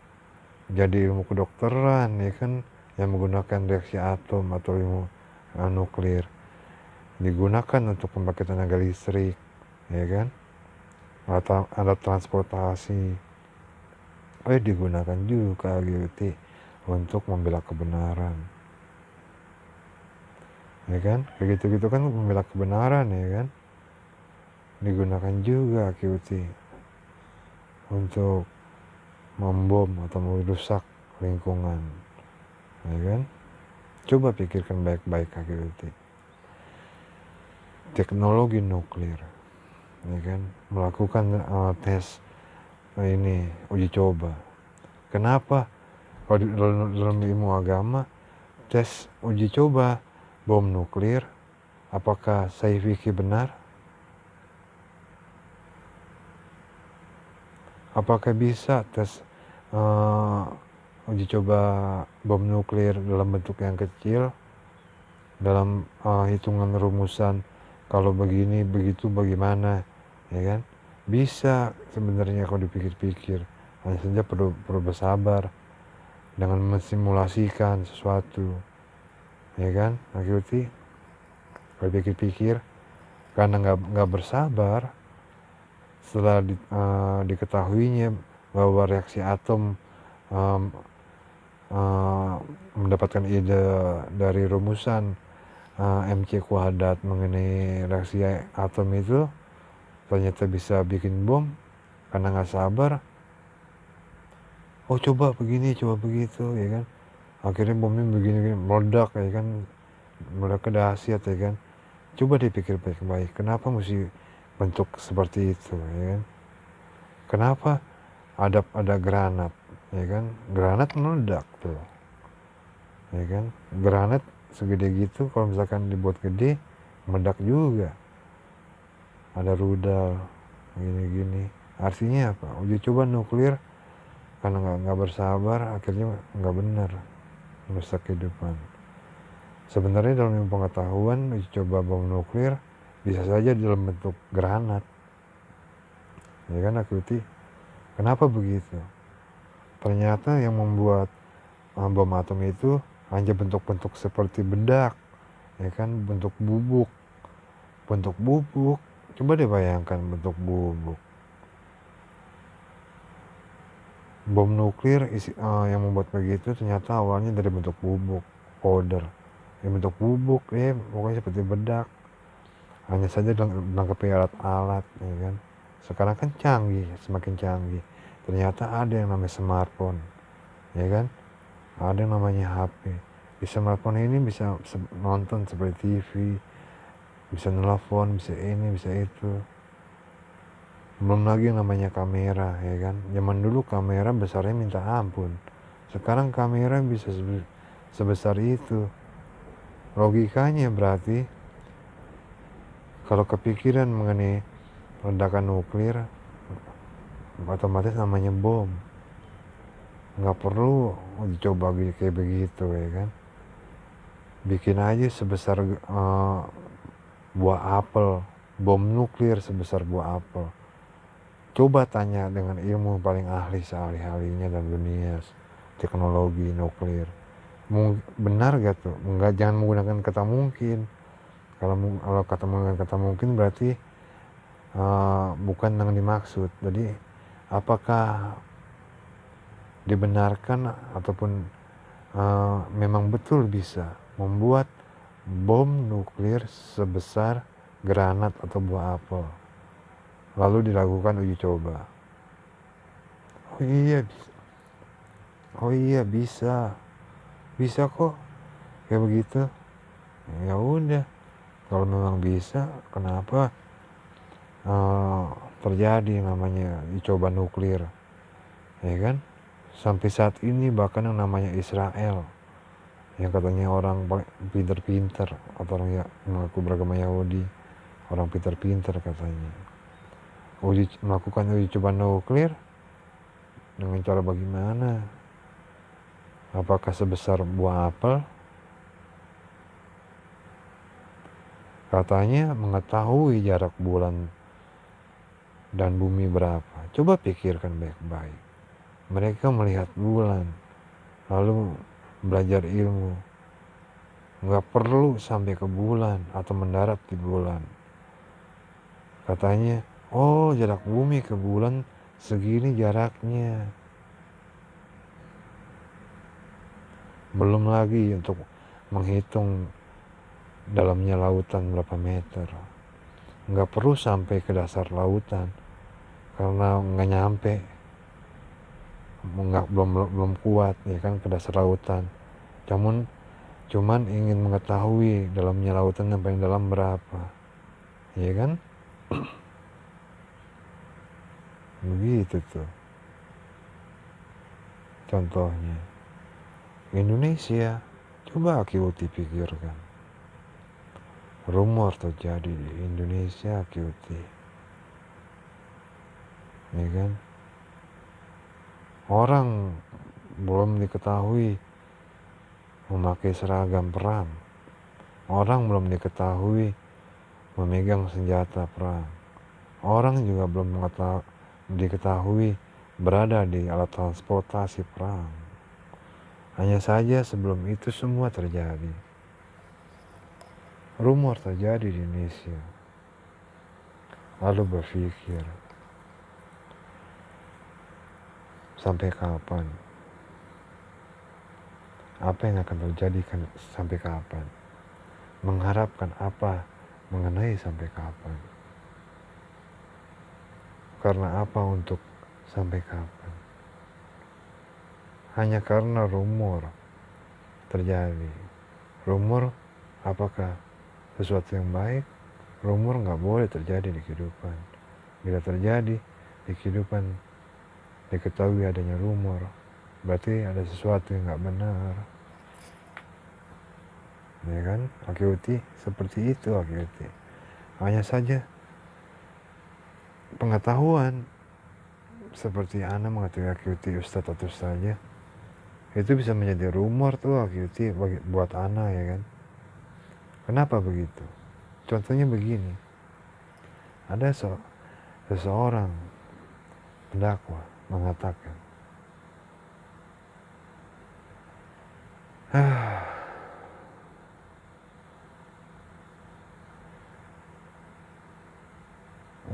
Jadi ilmu kedokteran, ya kan, yang menggunakan reaksi atom atau ilmu nuklir, digunakan untuk pembangkit tenaga listrik, ya kan, atau alat transportasi, digunakan juga gitu untuk membela kebenaran, ya kan, kayak gitu kan membela kebenaran, ya kan, digunakan juga QT untuk membom atau merusak lingkungan, ya kan? Coba pikirkan baik-baik QT. Teknologi nuklir, ya kan, melakukan tes uji coba. Kenapa? Kalau dalam ilmu agama, tes uji coba bom nuklir, apakah scientific benar? Apakah bisa tes uji coba bom nuklir dalam bentuk yang kecil, dalam hitungan rumusan kalau begini begitu bagaimana, ya kan? Bisa sebenarnya kalau dipikir-pikir, hanya saja perlu bersabar dengan mensimulasikan sesuatu, ya kan? Akhirnya kalau dipikir-pikir, karena nggak bersabar, setelah diketahuinya bahwa reaksi atom mendapatkan ide dari rumusan mc kuadrat mengenai reaksi atom itu, ternyata bisa bikin bom. Karena nggak sabar, coba begini, coba begitu, ya kan, akhirnya bomnya begini meledak, ya kan, meledak dahsyat, ya kan. Coba dipikir baik-baik, kenapa mesti bentuk seperti itu, ya kan? Kenapa ada granat, ya kan? Granat meledak tuh, ya kan? Granat segede gitu, kalau misalkan dibuat gede, meledak juga. Ada rudal, gini-gini. Artinya apa? Uji coba nuklir karena nggak bersabar, akhirnya nggak benar, merusak kehidupan. Sebenarnya dalam ilmu pengetahuan, uji coba bom nuklir bisa saja dalam bentuk granat, ya kan Akuti? Kenapa begitu? Ternyata yang membuat bom atom itu hanya bentuk-bentuk seperti bedak, ya kan, bentuk bubuk. Coba deh bayangkan bentuk bubuk. Bom nuklir yang membuat begitu ternyata awalnya dari bentuk bubuk, powder. Ya bentuk bubuk, pokoknya seperti bedak. Hanya saja dilengkapi alat-alat, ya kan. Sekarang kan canggih, semakin canggih. Ternyata ada yang namanya smartphone, ya kan. Ada yang namanya HP. Di smartphone ini bisa nonton seperti TV, bisa nelfon, bisa ini, bisa itu. Belum lagi yang namanya kamera, ya kan. Zaman dulu kamera besarnya minta ampun. Sekarang kamera bisa sebesar itu. Logikanya berarti kalau kepikiran mengenai ledakan nuklir, otomatis namanya bom. Nggak perlu dicoba kayak begitu, ya kan. Bikin aja sebesar buah apel, bom nuklir sebesar buah apel. Coba tanya dengan ilmu paling ahli seahli-ahlinya dalam dunia teknologi nuklir. Benar gak tuh? Jangan menggunakan kata mungkin. Kalau kata menggunakan kata mungkin berarti bukan yang dimaksud. Jadi apakah dibenarkan ataupun memang betul bisa membuat bom nuklir sebesar granat atau buah apel, lalu dilakukan uji coba? Oh iya bisa kok kayak begitu. Ya udah, kalau memang bisa, kenapa terjadi namanya uji coba nuklir, ya kan. Sampai saat ini bahkan yang namanya Israel, yang katanya orang pinter-pinter atau orang yang mengaku beragama Yahudi, orang pinter-pinter katanya, melakukan uji coba nuklir dengan cara bagaimana? Apakah sebesar buah apel? Katanya mengetahui jarak bulan dan bumi berapa. Coba pikirkan baik-baik. Mereka melihat bulan, lalu belajar ilmu. Nggak perlu sampai ke bulan atau mendarat di bulan. Katanya, oh jarak bumi ke bulan segini jaraknya. Belum lagi untuk menghitung dalamnya lautan berapa meter. Nggak perlu sampai ke dasar lautan, karena nggak nyampe. Belum kuat, ya kan, ke dasar lautan. Cuman ingin mengetahui dalamnya lautan yang paling dalam berapa, ya kan. Begitu tuh contohnya. Indonesia, coba QT pikirkan. Rumor terjadi di Indonesia QT, ya kan. Orang belum diketahui memakai seragam perang. Orang belum diketahui memegang senjata perang. Orang juga belum diketahui berada di alat transportasi perang. Hanya saja sebelum itu semua terjadi. Rumor terjadi di Indonesia. Lalu berpikir, sampai kapan? Apa yang akan terjadi sampai kapan? Mengharapkan apa mengenai sampai kapan? Karena apa untuk sampai kapan? Hanya karena rumor terjadi. Rumor apakah sesuatu yang baik? Rumor nggak boleh terjadi di kehidupan. Bila terjadi di kehidupan diketahui adanya rumor, berarti ada sesuatu yang nggak benar, ya kan. Akhirnya seperti itu. Hanya saja pengetahuan seperti Ana mengetahui akhirnya Ustadz atau saja itu bisa menjadi rumor tuh akhirnya buat Ana, ya kan. Kenapa begitu? Contohnya begini, ada seseorang pendakwa mengatakan,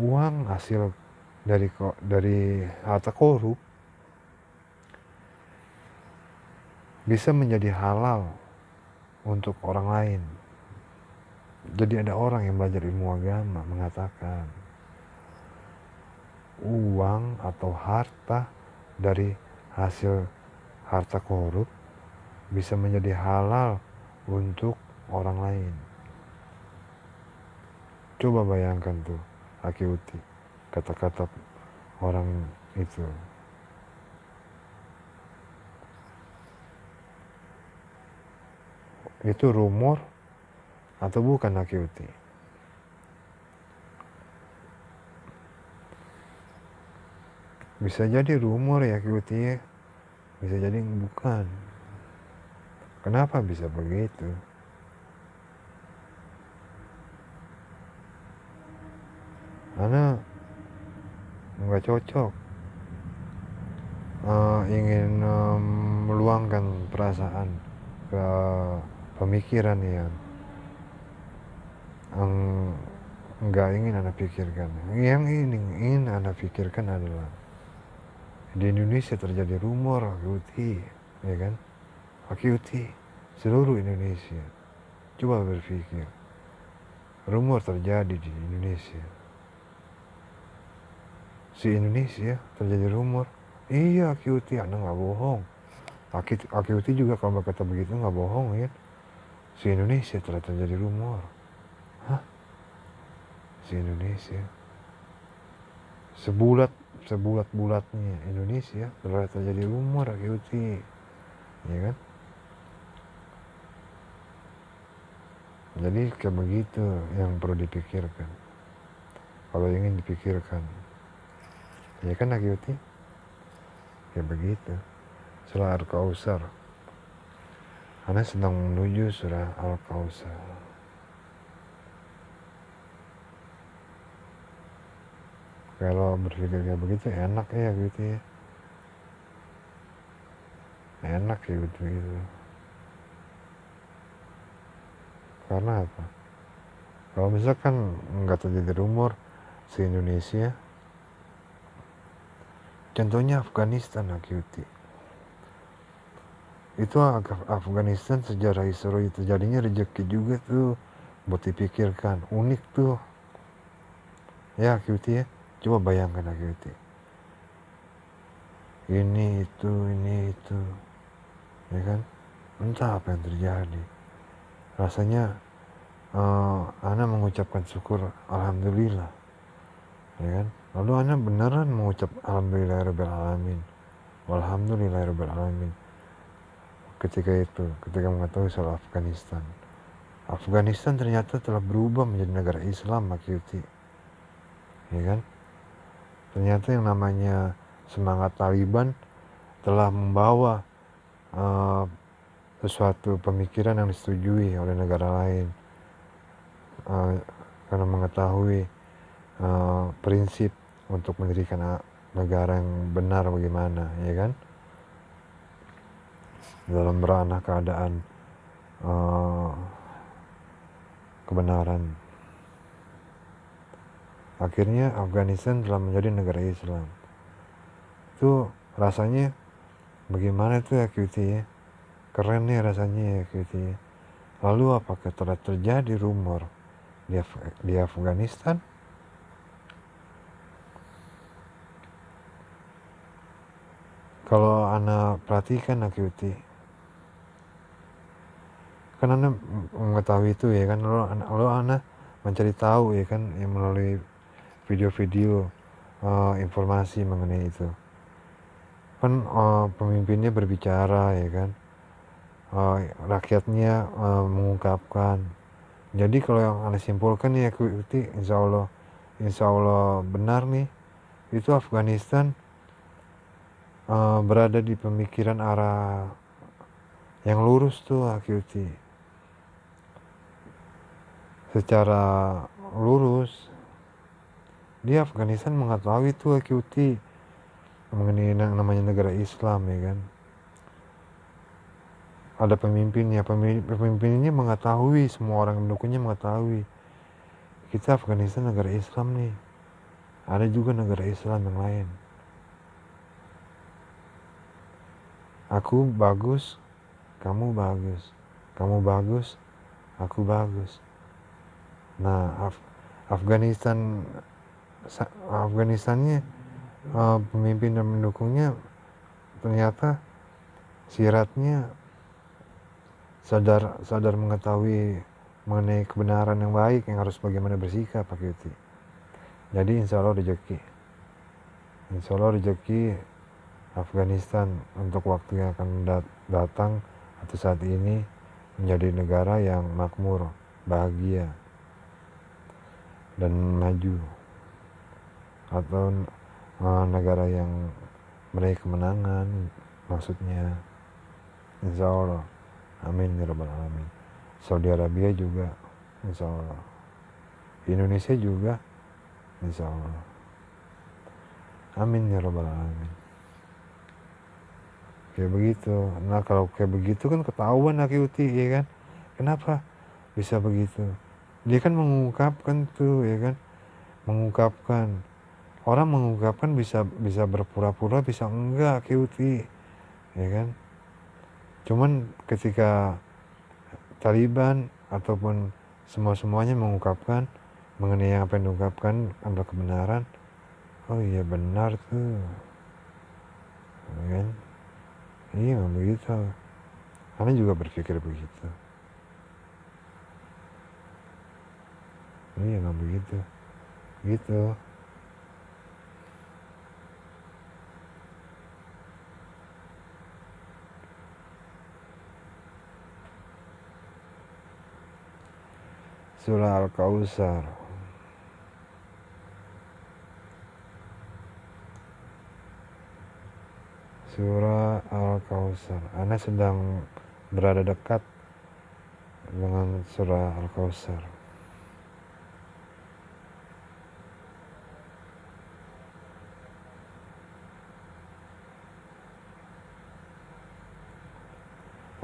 uang hasil dari harta korup bisa menjadi halal untuk orang lain. Jadi ada orang yang belajar ilmu agama mengatakan uang atau harta dari hasil harta korup bisa menjadi halal untuk orang lain. Coba bayangkan tuh, Aki Uti, kata-kata orang itu. Itu rumor atau bukan, Aki Uti? Bisa jadi rumor ya, Aki Uti, ya. Bisa jadi bukan. Kenapa bisa begitu? Karena nggak cocok ingin meluangkan perasaan ke pemikiran yang nggak ingin Anda pikirkan. Yang ingin Anda pikirkan adalah di Indonesia terjadi rumor, Aki Uti, ya kan? Aki Uti, seluruh Indonesia. Coba berpikir, rumor terjadi di Indonesia. Si Indonesia terjadi rumor. Iya, Aki Uti, Anda nggak bohong. Aki Uti juga kalau berkata begitu nggak bohong, ya. Si Indonesia telah terjadi rumor. Hah? Si Indonesia? Sebulat-bulatnya Indonesia telah terjadi rumor, Aki Uti, ya kan? Jadi kayak begitu yang perlu dipikirkan. Kalau ingin dipikirkan, ya kan, Aki Uti? Kayak begitu. Surah Al-Kautsar. Anda sedang menuju surah Al-Kautsar. Kalau berpikir kayak begitu enak ya gitu ya. Enak ya gitu. Karena apa? Kalau misalkan nggak terjadi rumor si Indonesia, contohnya Afghanistan, Akyuti. Itu Afghanistan sejarah histori terjadinya rezeki juga tuh buat dipikirkan. Unik tuh. Ya Akyuti ya. Coba bayangkan Akyuti. Ini itu. Ya kan? Entah apa yang terjadi. Rasanya Ana mengucapkan syukur Alhamdulillah, ya kan? Lalu Ana beneran mengucap Alhamdulillahirabbil alamin, walhamdulillahirabbil alamin. Ketika mengetahui soal Afghanistan ternyata telah berubah menjadi negara Islam, Akyuti, ya kan? Ternyata yang namanya semangat Taliban telah membawa sesuatu pemikiran yang disetujui oleh negara lain. Karena mengetahui prinsip untuk mendirikan negara yang benar bagaimana, ya kan? Dalam ranah keadaan kebenaran. Akhirnya Afghanistan telah menjadi negara Islam. Itu rasanya bagaimana itu ya Akyuti ya? Keren nih rasanya ya Akyuti ya. Lalu apakah telah terjadi rumor di Afghanistan? Kalau Ana perhatikan Akyuti, kan Ana mengetahui itu ya kan, lalu Ana mencari tahu ya kan, yang melalui video-video informasi mengenai itu. Kan pemimpinnya berbicara ya kan, rakyatnya mengungkapkan. Jadi kalau yang Anda simpulkan ya Akyuti, insya Allah benar nih, itu Afghanistan berada di pemikiran arah yang lurus tuh Akyuti. Secara lurus, di Afghanistan mengetahui tuh Akyuti mengenai namanya negara Islam ya kan. Ada pemimpinnya mengetahui, semua orang pendukungnya mengetahui kita Afghanistan negara Islam nih. Ada juga negara Islam yang lain. Aku bagus, kamu bagus. Kamu bagus, aku bagus. Nah, Afganistannya pemimpin dan mendukungnya ternyata siratnya sadar mengetahui mengenai kebenaran yang baik, yang harus bagaimana bersikap Pak Yuti. Jadi insya Allah rezeki Afghanistan untuk waktu yang akan datang atau saat ini menjadi negara yang makmur, bahagia, dan maju, atau negara yang meraih kemenangan maksudnya, insya Allah. Amin ya rabbal alamin. Saudi Arabia juga insya Allah, Indonesia juga insya Allah. Amin ya rabbal alamin. Kayak begitu. Nah kalau kayak begitu kan ketahuan Akiuti, ya kan. Kenapa bisa begitu? Dia kan mengungkapkan tuh, ya kan. Orang mengungkapkan bisa berpura-pura, bisa enggak Akiuti, ya kan. Cuman ketika Taliban ataupun semuanya mengungkapkan mengenai apa yang diungkapkan adalah kebenaran, oh iya benar tuh, ya kan. Iya begitu. Anda juga berpikir begitu. Iya nggak begitu. Gitu. Surah Al-Kautsar. Surah Al-Kautsar. Anda sedang berada dekat dengan surah Al-Kautsar.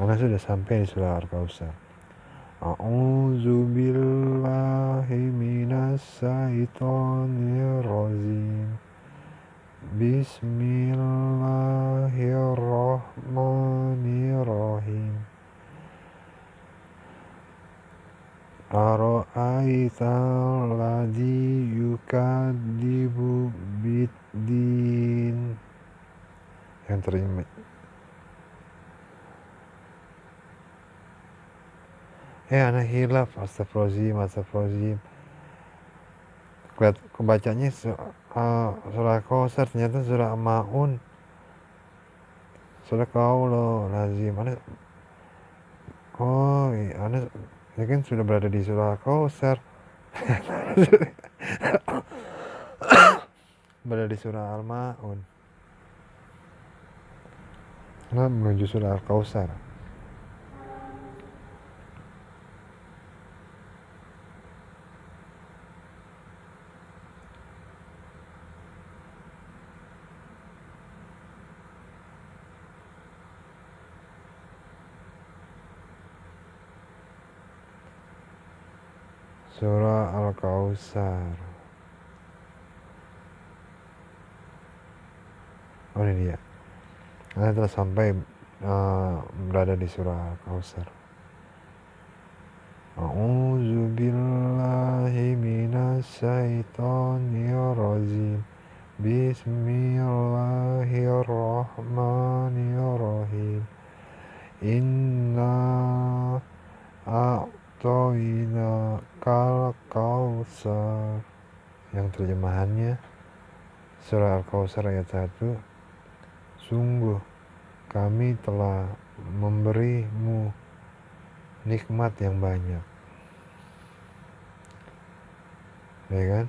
Anda sudah sampai di surah Al-Kautsar. A'udzu billahi minas syaitonir rajim. Bismillahirrahmanirrahim. Ara'aital ladzi yukadzibu biddin. Yang terima. Anak hilaf, astagfirullahaladzim. Kebacanya surah Kautsar, ternyata surah Maun. Surah Qaulul-Azim. Oh, Anda ya kan sudah berada di surah Kautsar. Berada di surah Al-Maun. Nah, menuju surah Al-Kautsar. Surah Al-Kautsar. Oh ini dia. Anda telah sampai berada di surah Al-Kautsar. A'udzu billahi minas syaitonir rajim. Bismillahirrahmanirrahim. Inna a'toina kal kautsar. Yang terjemahannya surah Al-Kautsar ayat 1. Sungguh kami telah memberimu nikmat yang banyak, ya kan.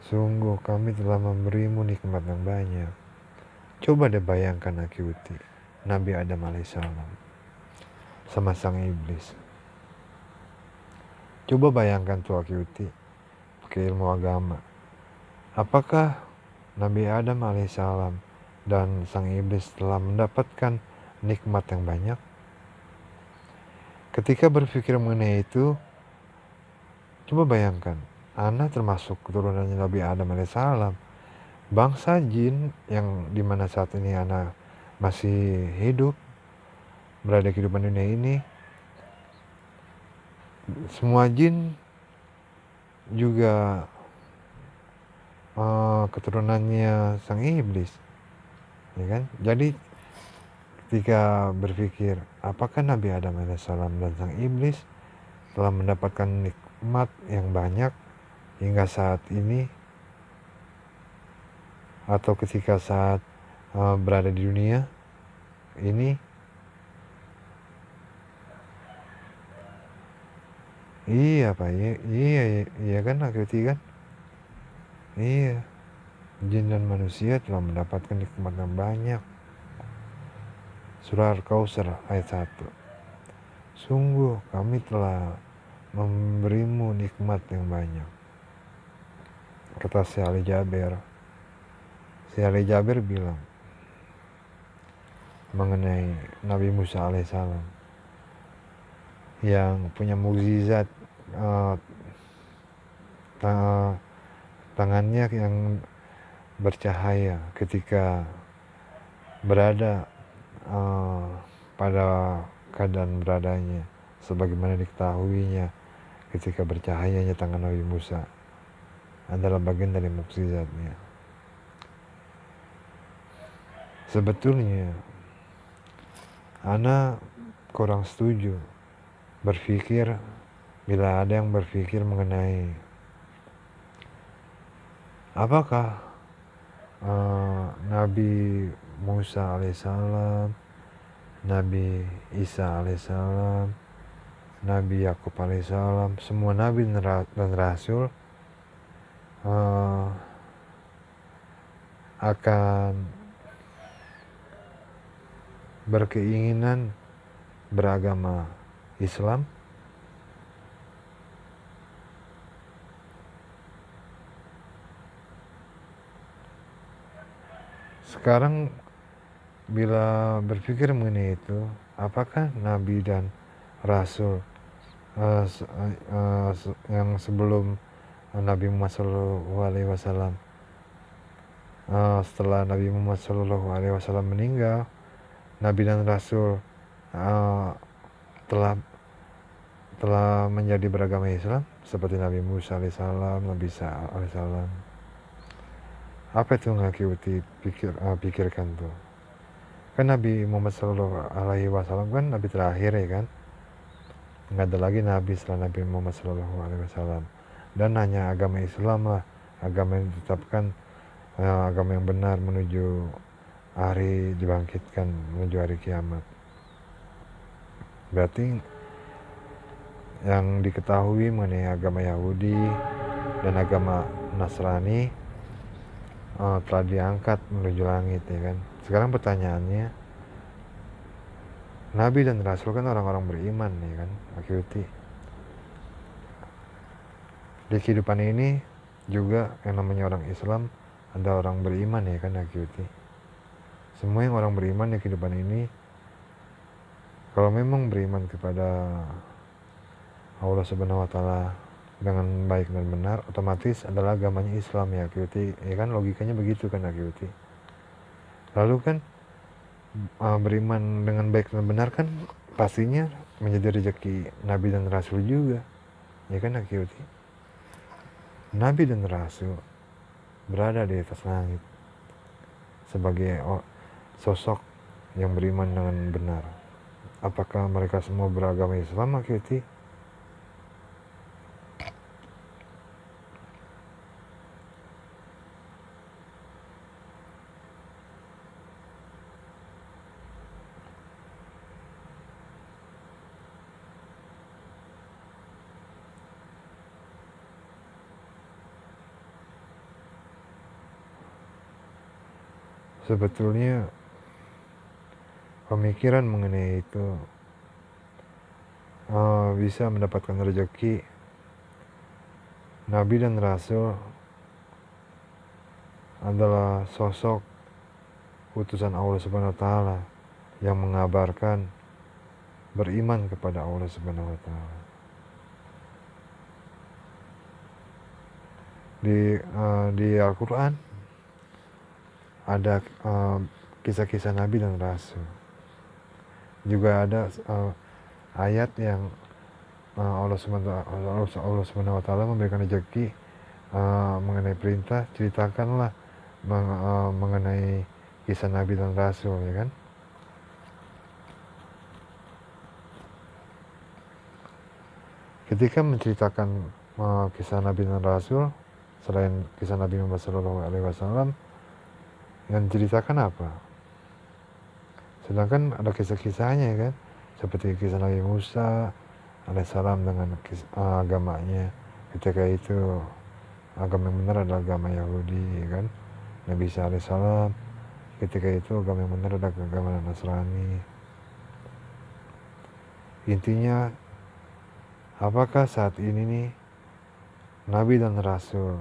Sungguh kami telah memberimu nikmat yang banyak. Coba deh bayangkan Akiuti, Nabi Adam alaihissalam sama sang iblis. Coba bayangkan tuh Akiuti pakai ilmu agama. Apakah Nabi Adam alaihissalam dan sang iblis telah mendapatkan nikmat yang banyak? Ketika berpikir mengenai itu, coba bayangkan, Ana termasuk keturunannya Nabi Adam alaihissalam. Bangsa jin yang dimana saat ini Ana masih hidup, berada di kehidupan dunia ini, semua jin juga keturunannya sang iblis, ya kan? Jadi ketika berpikir apakah Nabi Adam alaihissalam dan sang iblis telah mendapatkan nikmat yang banyak hingga saat ini, atau ketika saat berada di dunia ini, iya Pak, iya kan akhirnya kan, iya, jin dan manusia telah mendapatkan nikmat yang banyak. Surah Al-Kautsar ayat 1. Sungguh kami telah memberimu nikmat yang banyak. Kata Syekh Ali Jaber. Syekh Ali Jaber bilang mengenai Nabi Musa alaihissalam yang punya mukjizat, tangannya yang bercahaya ketika berada pada keadaan beradanya, sebagaimana diketahuinya ketika bercahayanya tangan Nabi Musa adalah bagian dari mukjizatnya. Sebetulnya Ana kurang setuju berpikir, bila ada yang berpikir mengenai apakah Nabi Musa alaihissalam, Nabi Isa alaihissalam, Nabi Yakub alaihissalam, semua nabi dan rasul akan berkeinginan beragama Islam. Sekarang bila berpikir mengenai itu, apakah nabi dan rasul yang sebelum Nabi Muhammad SAW, setelah Nabi Muhammad SAW meninggal, nabi dan rasul telah menjadi beragama Islam seperti Nabi Musa alaihissalam, Nabi Isa alaihissalam. Apa itu ngakiuti pikirkan tuh? Kan Nabi Muhammad SAW kan nabi terakhir, ya kan? Nggak ada lagi nabi setelah Nabi Muhammad SAW. Dan hanya agama Islam lah, agama yang ditetapkan, agama yang benar menuju hari dibangkitkan, menuju hari kiamat. Berarti yang diketahui mengenai agama Yahudi dan agama Nasrani telah diangkat menuju langit, ya kan? Sekarang pertanyaannya, nabi dan rasul kan orang-orang beriman, ya kan, akhirnya di kehidupan ini juga yang namanya orang Islam ada orang beriman, ya kan, akhirnya semua yang orang beriman di kehidupan ini, kalau memang beriman kepada Allah Subhanahu wa Ta'ala dengan baik dan benar, otomatis adalah agamanya Islam, ya akhirnya, ya kan, logikanya begitu kan akhirnya. Lalu kan beriman dengan baik dan benar kan pastinya menjadi rezeki nabi dan rasul juga, ya kan akhirnya. Nabi dan rasul berada di atas langit sebagai sosok yang beriman dengan benar. Apakah mereka semua beragama Islam akhirnya? Sebetulnya pemikiran mengenai itu bisa mendapatkan rezeki nabi dan rasul adalah sosok utusan Allah Subhanahu wa Ta'ala yang mengabarkan beriman kepada Allah Subhanahu wa Ta'ala. di Al-Quran ada kisah-kisah Nabi dan Rasul. Juga ada ayat yang Allah Subhanahu wa Ta'ala memberikan rezeki mengenai perintah, ceritakanlah mengenai kisah Nabi dan Rasul, ya kan? Ketika menceritakan kisah Nabi dan Rasul, selain kisah Nabi Muhammad SAW, yang diceritakan apa? Sedangkan ada kisah-kisahnya, kan? Seperti kisah Nabi Musa alaihissalam dengan agamanya. Ketika itu agama yang benar adalah agama Yahudi, kan? Nabi Isa alaihissalam ketika itu agama yang benar adalah agama Nasrani. Intinya, apakah saat ini nih Nabi dan Rasul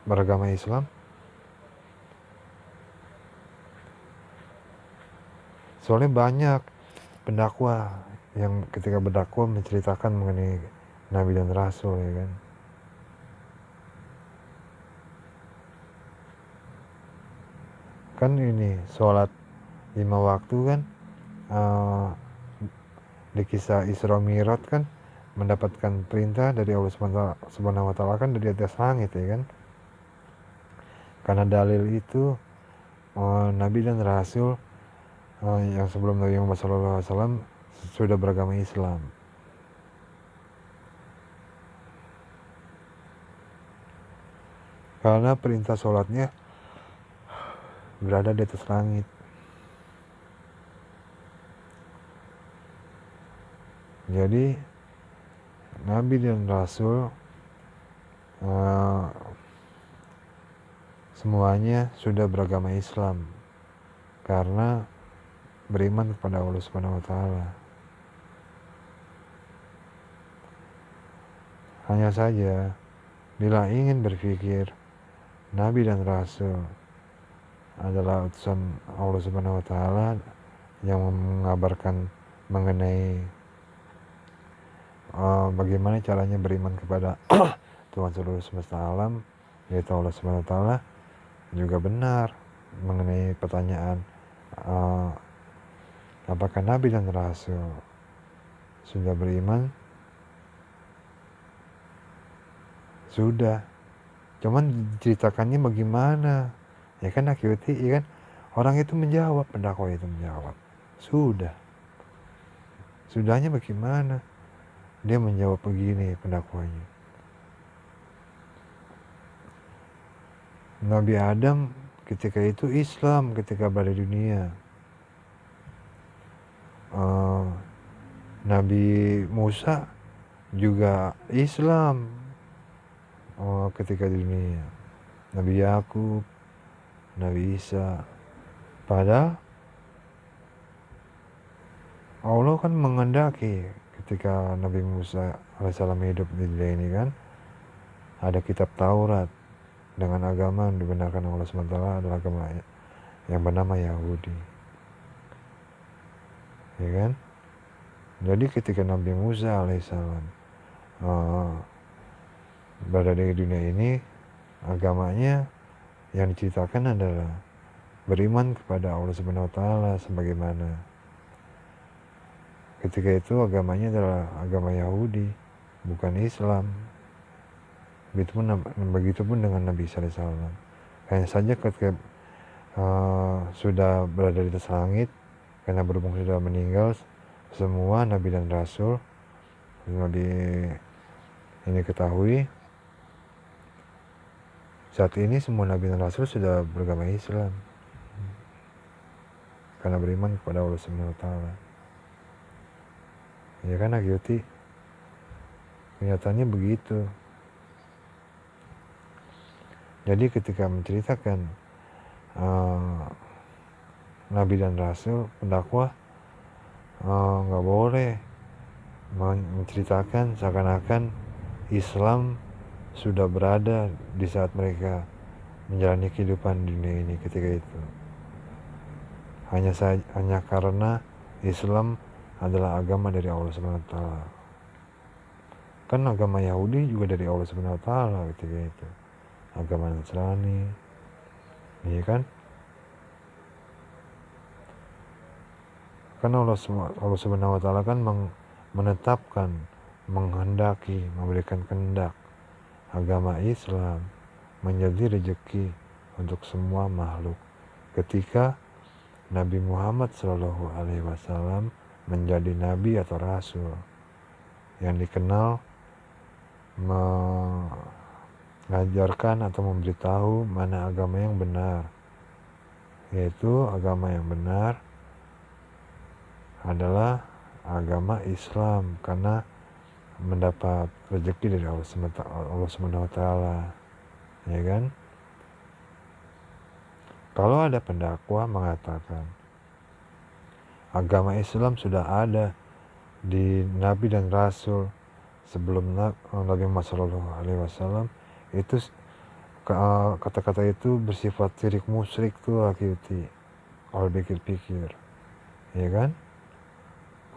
beragama Islam? Soalnya banyak pendakwah yang ketika berdakwah menceritakan mengenai Nabi dan Rasul, ya kan? Kan ini sholat 5 waktu kan, di kisah Isra Mi'raj kan mendapatkan perintah dari Allah Subhanahu wa Ta'ala kan dari atas langit, ya kan? Karena dalil itu Nabi dan Rasul yang sebelum Nabi Muhammad SAW sudah beragama Islam. Karena perintah sholatnya berada di atas langit. Jadi Nabi dan Rasul semuanya sudah beragama Islam karena beriman kepada Allah Subhanahu wa Ta'ala. Hanya saja bila ingin berpikir Nabi dan Rasul adalah utusan Allah Subhanahu wa Ta'ala yang mengabarkan mengenai bagaimana caranya beriman kepada Tuhan seluruh semesta alam, yaitu Allah Subhanahu wa Ta'ala, juga benar mengenai pertanyaan apakah Nabi dan Rasul sudah beriman? Sudah. Cuman diceritakannya bagaimana? Ya kan akhirnya, ya kan? Orang itu menjawab, pendakwa itu menjawab. Sudah. Sudahnya bagaimana? Dia menjawab begini pendakwanya. Nabi Adam ketika itu Islam ketika berada di dunia. Nabi Musa juga Islam ketika di dunia. Nabi Yakub, Nabi Isa. Padahal Allah kan menghendaki ketika Nabi Musa alaihissalam hidup di dunia ini kan, ada kitab Taurat dengan agama yang dibenarkan oleh Allah SWT adalah agama yang bernama Yahudi, ya kan? Jadi ketika Nabi Musa alaihissalam berada di dunia ini, agamanya yang diceritakan adalah beriman kepada Allah Subhanahu wa Ta'ala sebagaimana ketika itu agamanya adalah agama Yahudi, bukan Islam. Begitupun dengan Nabi SAW. Hanya saja ketika sudah berada di atas langit, karena berhubung sudah meninggal semua Nabi dan Rasul, Nabi ini ketahui saat ini semua Nabi dan Rasul sudah beragama Islam karena beriman kepada Allah Subhanahu wa Ta'ala. Ya kan Agyoti? Kenyataannya begitu. Jadi ketika menceritakan Nabi dan Rasul, pendakwah nggak boleh menceritakan seakan-akan Islam sudah berada di saat mereka menjalani kehidupan di dunia ini ketika itu. Hanya karena Islam adalah agama dari Allah Subhanahu wa taala. Kan agama Yahudi juga dari Allah Subhanahu wa taala ketika itu. Agama Nasrani, iya kan? Kan Allah Subhanahu wa taala kan menetapkan, menghendaki, memberikan kehendak agama Islam menjadi rezeki untuk semua makhluk. Ketika Nabi Muhammad Shallallahu Alaihi Wasallam menjadi nabi atau rasul yang dikenal mengajarkan atau memberitahu mana agama yang benar, yaitu agama yang benar adalah agama Islam karena mendapat rezeki dari Allah Subhanahu wa taala, ya kan? Kalau ada pendakwa mengatakan agama Islam sudah ada di Nabi dan Rasul sebelum Nabi Muhammad SAW, itu kata-kata itu bersifat syirik musyrik tuh akhiwati. Kalau pikir-pikir, ya kan?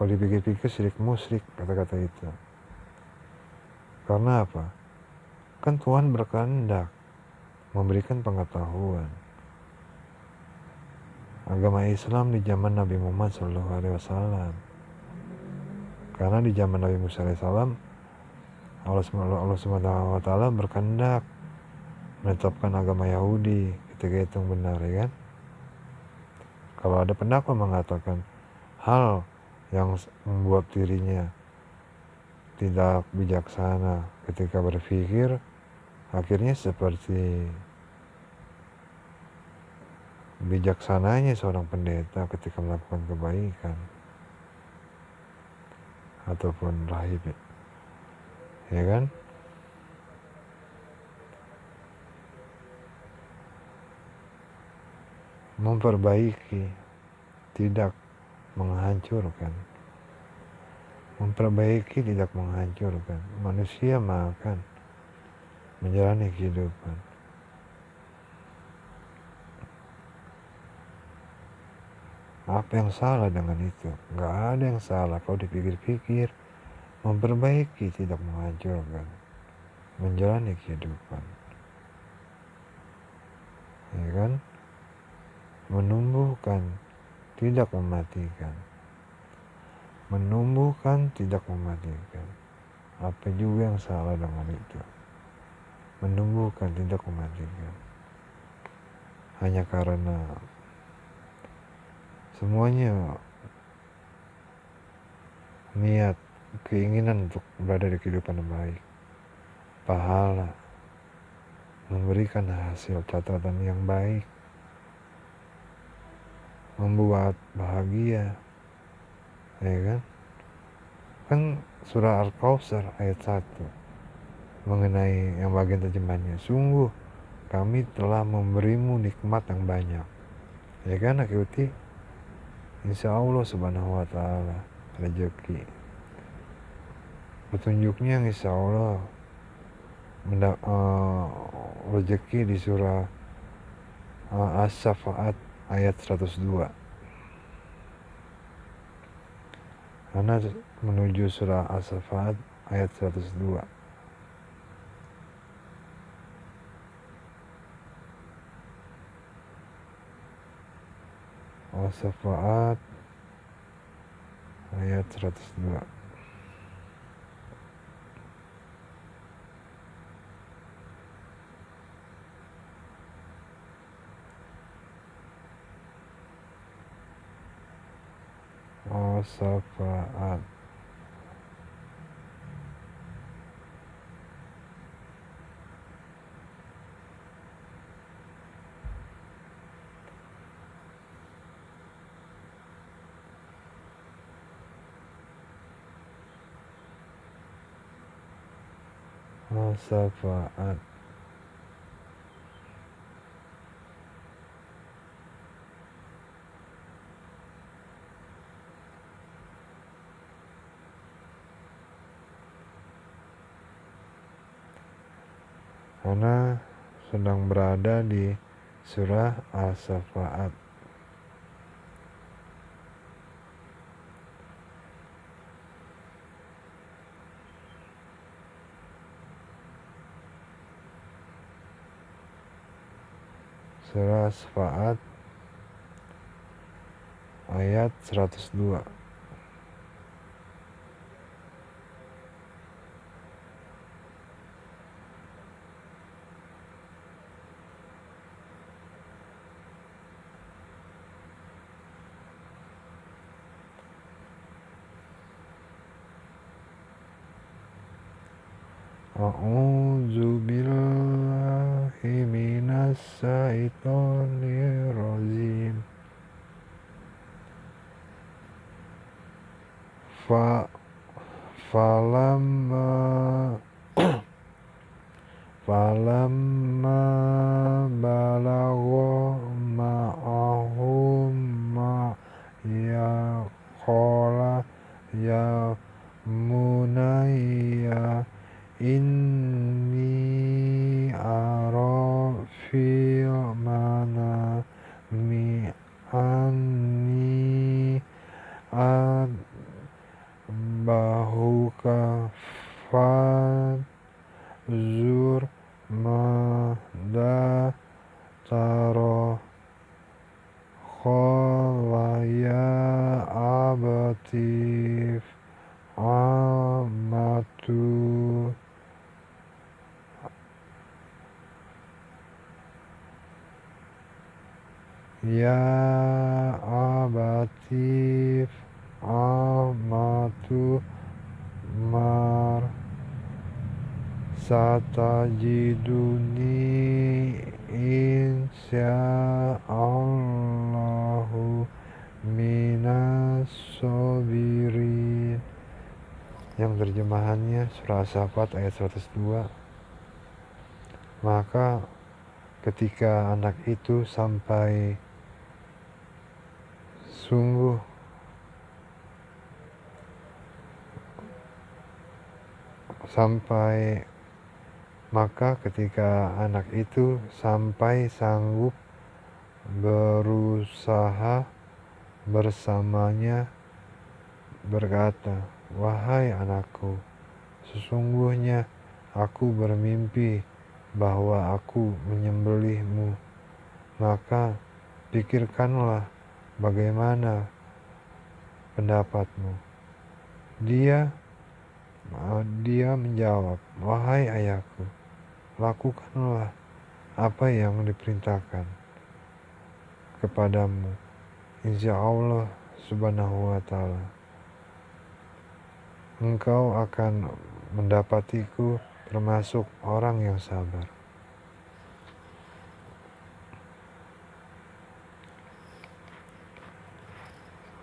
Kalau dipikir-pikir syirik musyrik kata-kata itu. Karena apa? Kan Tuhan berkehendak memberikan pengetahuan. Agama Islam di zaman Nabi Muhammad SAW. Karena di zaman Nabi Musa SAW, Allah Subhanahu wa taala berkehendak menetapkan agama Yahudi ketika itu benar, ya kan? Kalau ada pendakwa mengatakan hal yang membuat dirinya tidak bijaksana ketika berpikir, akhirnya seperti bijaksananya seorang pendeta ketika melakukan kebaikan ataupun rahib, ya kan? Memperbaiki, tidak menghancurkan. Memperbaiki, tidak menghancurkan. Manusia makan, menjalani kehidupan. Apa yang salah dengan itu? Gak ada yang salah kalau dipikir-pikir. Memperbaiki, tidak menghancurkan. Menjalani kehidupan, ya kan? Menumbuhkan, tidak mematikan. Menumbuhkan, tidak mematikan. Apa juga yang salah dengan itu? Menumbuhkan, tidak mematikan. Hanya karena semuanya niat, keinginan untuk berada di kehidupan yang baik, pahala, memberikan hasil catatan yang baik, membuat bahagia, ya kan? Kan surah Al-Kautsar ayat 1 mengenai yang bagian terjemahnya, sungguh kami telah memberimu nikmat yang banyak, ya kan akhiwati? Insya Allah Subhanahu wa taala rezeki petunjuknya insya Allah rezeki di surah As-Safaat ayat 102. Karena menuju surah As-Safaat ayat 102. As-Safaat ayat 102. As-Safaat. As-Safaat. Karena sedang berada di surah As-Safaat. surah Syafaat ayat 102. A'udzu billahi minas syaitonir rajim. Falamma balagha ma'ahum ma ya qala ya munayya inni ara fil manami anni bahuka zur mada taro kholaya abatif amatu ya abatif amatu mar satajiduni insyaallahu minas sabirin. Yang terjemahannya surah As-Saffat ayat 102. Maka ketika anak itu sampai sanggup berusaha bersamanya, berkata, "Wahai anakku, sesungguhnya aku bermimpi bahwa aku menyembelihmu. Maka pikirkanlah bagaimana pendapatmu." Dia menjawab, "Wahai ayahku, lakukanlah apa yang diperintahkan kepadamu. Insya Allah subhanahu wa ta'ala, engkau akan mendapatiku termasuk orang yang sabar."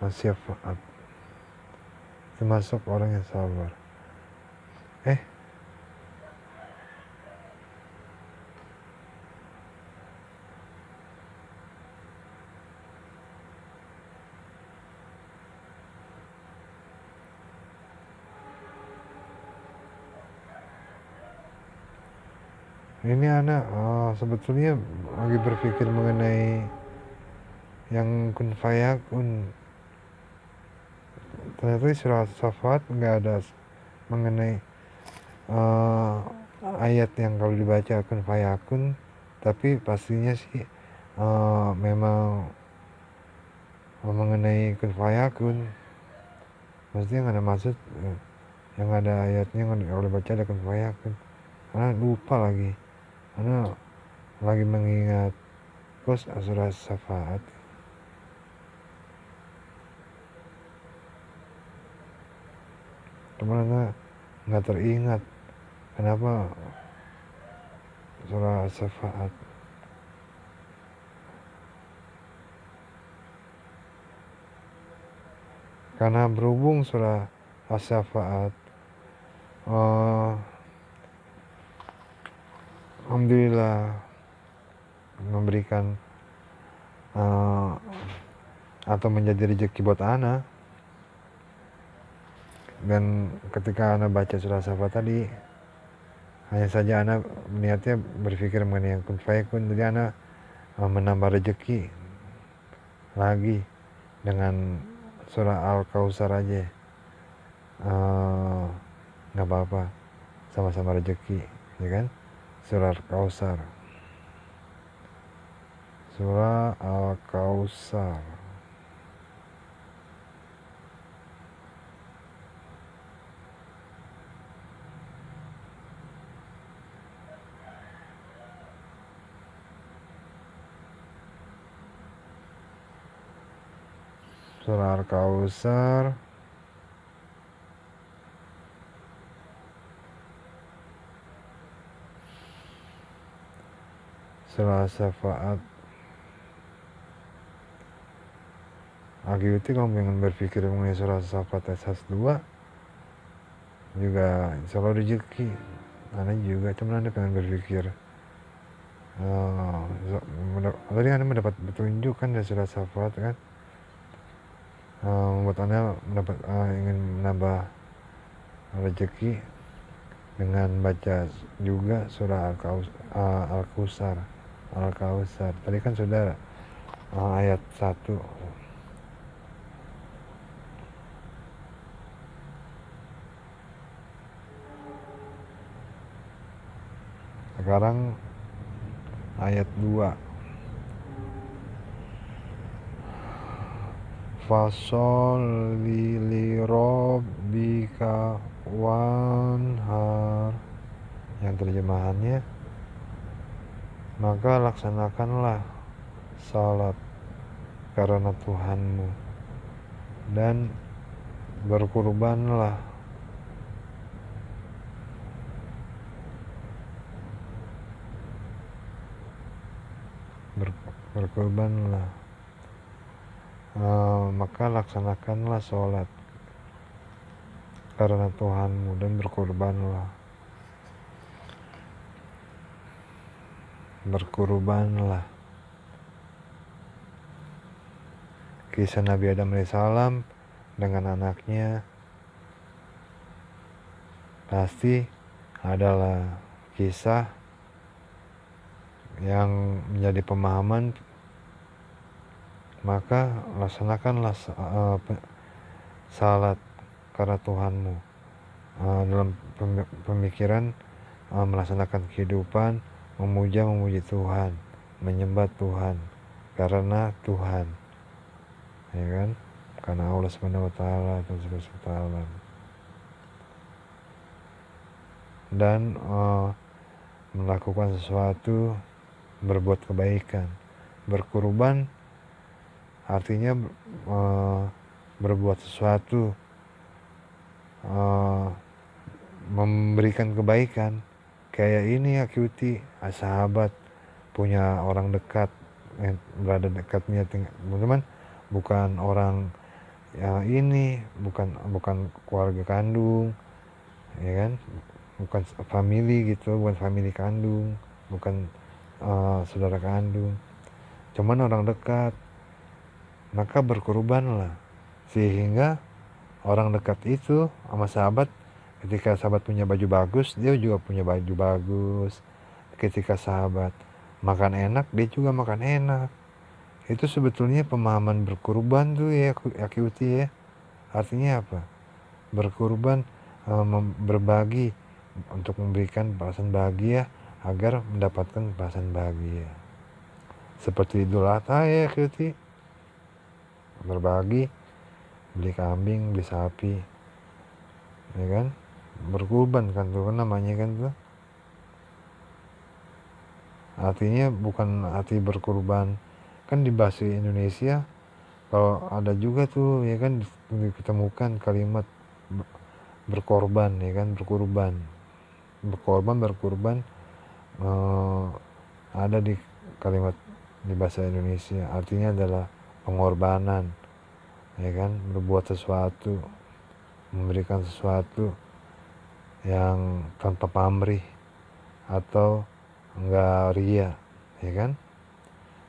As-Saffat, termasuk orang yang sabar. Ini anak sebetulnya lagi berpikir mengenai yang kun fayakun. Ternyata di surah Safat nggak ada mengenai ayat yang kalau dibaca kun fayakun, tapi pastinya sih memang mengenai kun fayakun. Maksudnya nggak ada maksud yang ada ayatnya kalau dibaca ada kun fayakun. Karena lupa lagi, karena lagi mengingat surah Safat. Kemana nggak teringat kenapa surah Safat. Karena berhubung surah As-Saffat alhamdulillah memberikan atau menjadi rezeki buat ana. Dan ketika ana baca surah As-Saffat tadi, hanya saja ana niatnya berpikir mengenai yang kun fayakun, jadi ana menambah rezeki lagi dengan surah Al-Kautsar aja. Nggak apa-apa, sama-sama rezeki, ya kan? Surah Al-Kautsar. Surah Al-Kautsar. Surah Al-Kautsar Surah Syafaat. Akibatnya kalau pengen berpikir mengenai surah Syafaat ayat 2 juga insya Allah rezeki. Anda juga, cuman Anda pengen berpikir tadi Anda mendapat petunjuk kan dari surah Syafaat kan, membuat Anda ingin menambah rezeki dengan baca juga surah Al-Kautsar. Tadi kan sudah ayat 1. Sekarang ayat 2. Fasholli lirabbika wanhar. Yang terjemahannya, maka laksanakanlah salat karena Tuhanmu dan berkurbanlah. Maka laksanakanlah sholat karena Tuhanmu dan berkurbanlah. Kisah Nabi Adam alaihissalam dengan anaknya pasti adalah kisah yang menjadi pemahaman. Maka laksanakanlah salat karena Tuhanmu, dalam pemikiran melaksanakan kehidupan, memuji Tuhan, menyembah Tuhan karena Tuhan, ya kan, karena Allah Subhanahu wa taala dan melakukan sesuatu, berbuat kebaikan. Berkurban artinya berbuat sesuatu, memberikan kebaikan. Kayak ini ya Cuti, sahabat punya orang dekat yang berada dekatnya, teman-teman, bukan orang ini, bukan keluarga kandung, ya kan, bukan family gitu, bukan family kandung, bukan saudara kandung, cuman orang dekat. Maka berkurbanlah, sehingga orang dekat itu sama sahabat, ketika sahabat punya baju bagus, dia juga punya baju bagus. Ketika sahabat makan enak, dia juga makan enak. Itu sebetulnya pemahaman berkurban tuh ya Kyuti ya. Artinya apa? Berkurban, berbagi untuk memberikan perasaan bahagia agar mendapatkan perasaan bahagia. Seperti Idul Adha ya Kyuti, berbagi, beli kambing, beli sapi, ya kan, berkurban kan tuh namanya kan tuh. Artinya bukan arti berkurban kan di bahasa Indonesia, kalau ada juga tuh ya kan ditemukan kalimat berkorban, ya kan, berkurban ada di kalimat di bahasa Indonesia, artinya adalah pengorbanan, ya kan, berbuat sesuatu, memberikan sesuatu yang tanpa pamrih atau enggak ria, ya kan.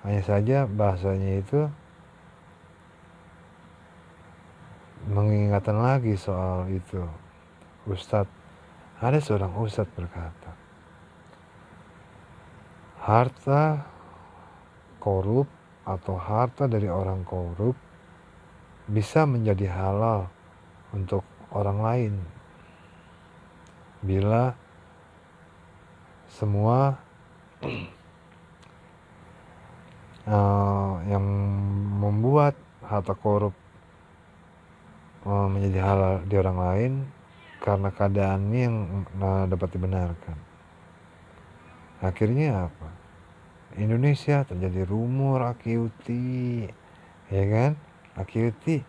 Hanya saja bahasanya itu mengingatkan lagi soal itu. Ada seorang ustadz berkata, harta korup atau harta dari orang korup bisa menjadi halal untuk orang lain bila semua yang membuat harta korup menjadi halal di orang lain karena keadaannya yang dapat dibenarkan. Akhirnya apa? Indonesia terjadi rumor Akyuti, ya kan? Akyuti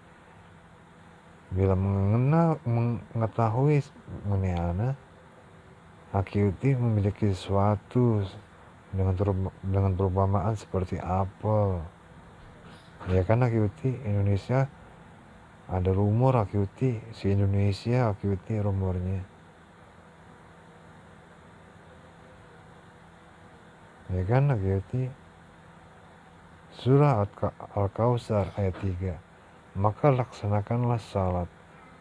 bila mengetahui mengenai Akyuti memiliki sesuatu dengan perumpamaan seperti apel, ya kan? Akyuti Indonesia ada rumor Akyuti si Indonesia Akyuti rumornya, ya kan? Akyuti surah Al-Kautsar ayat 3, maka laksanakanlah salat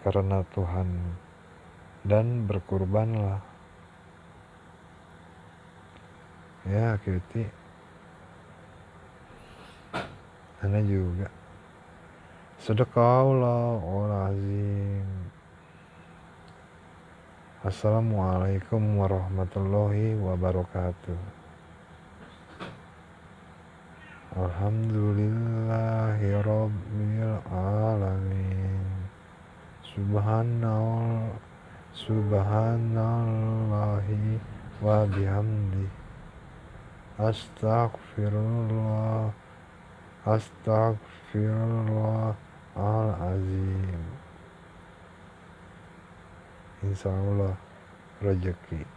karena Tuhan dan berkurbanlah. Ya Akyuti, Anda juga. Sadaqallahul azim. Assalamualaikum warahmatullahi wabarakatuh. Alhamdulillahirabbil alamin. Subhanallahi wa bihamdi. Astagfirullahalazim. Insyaallah rezeki.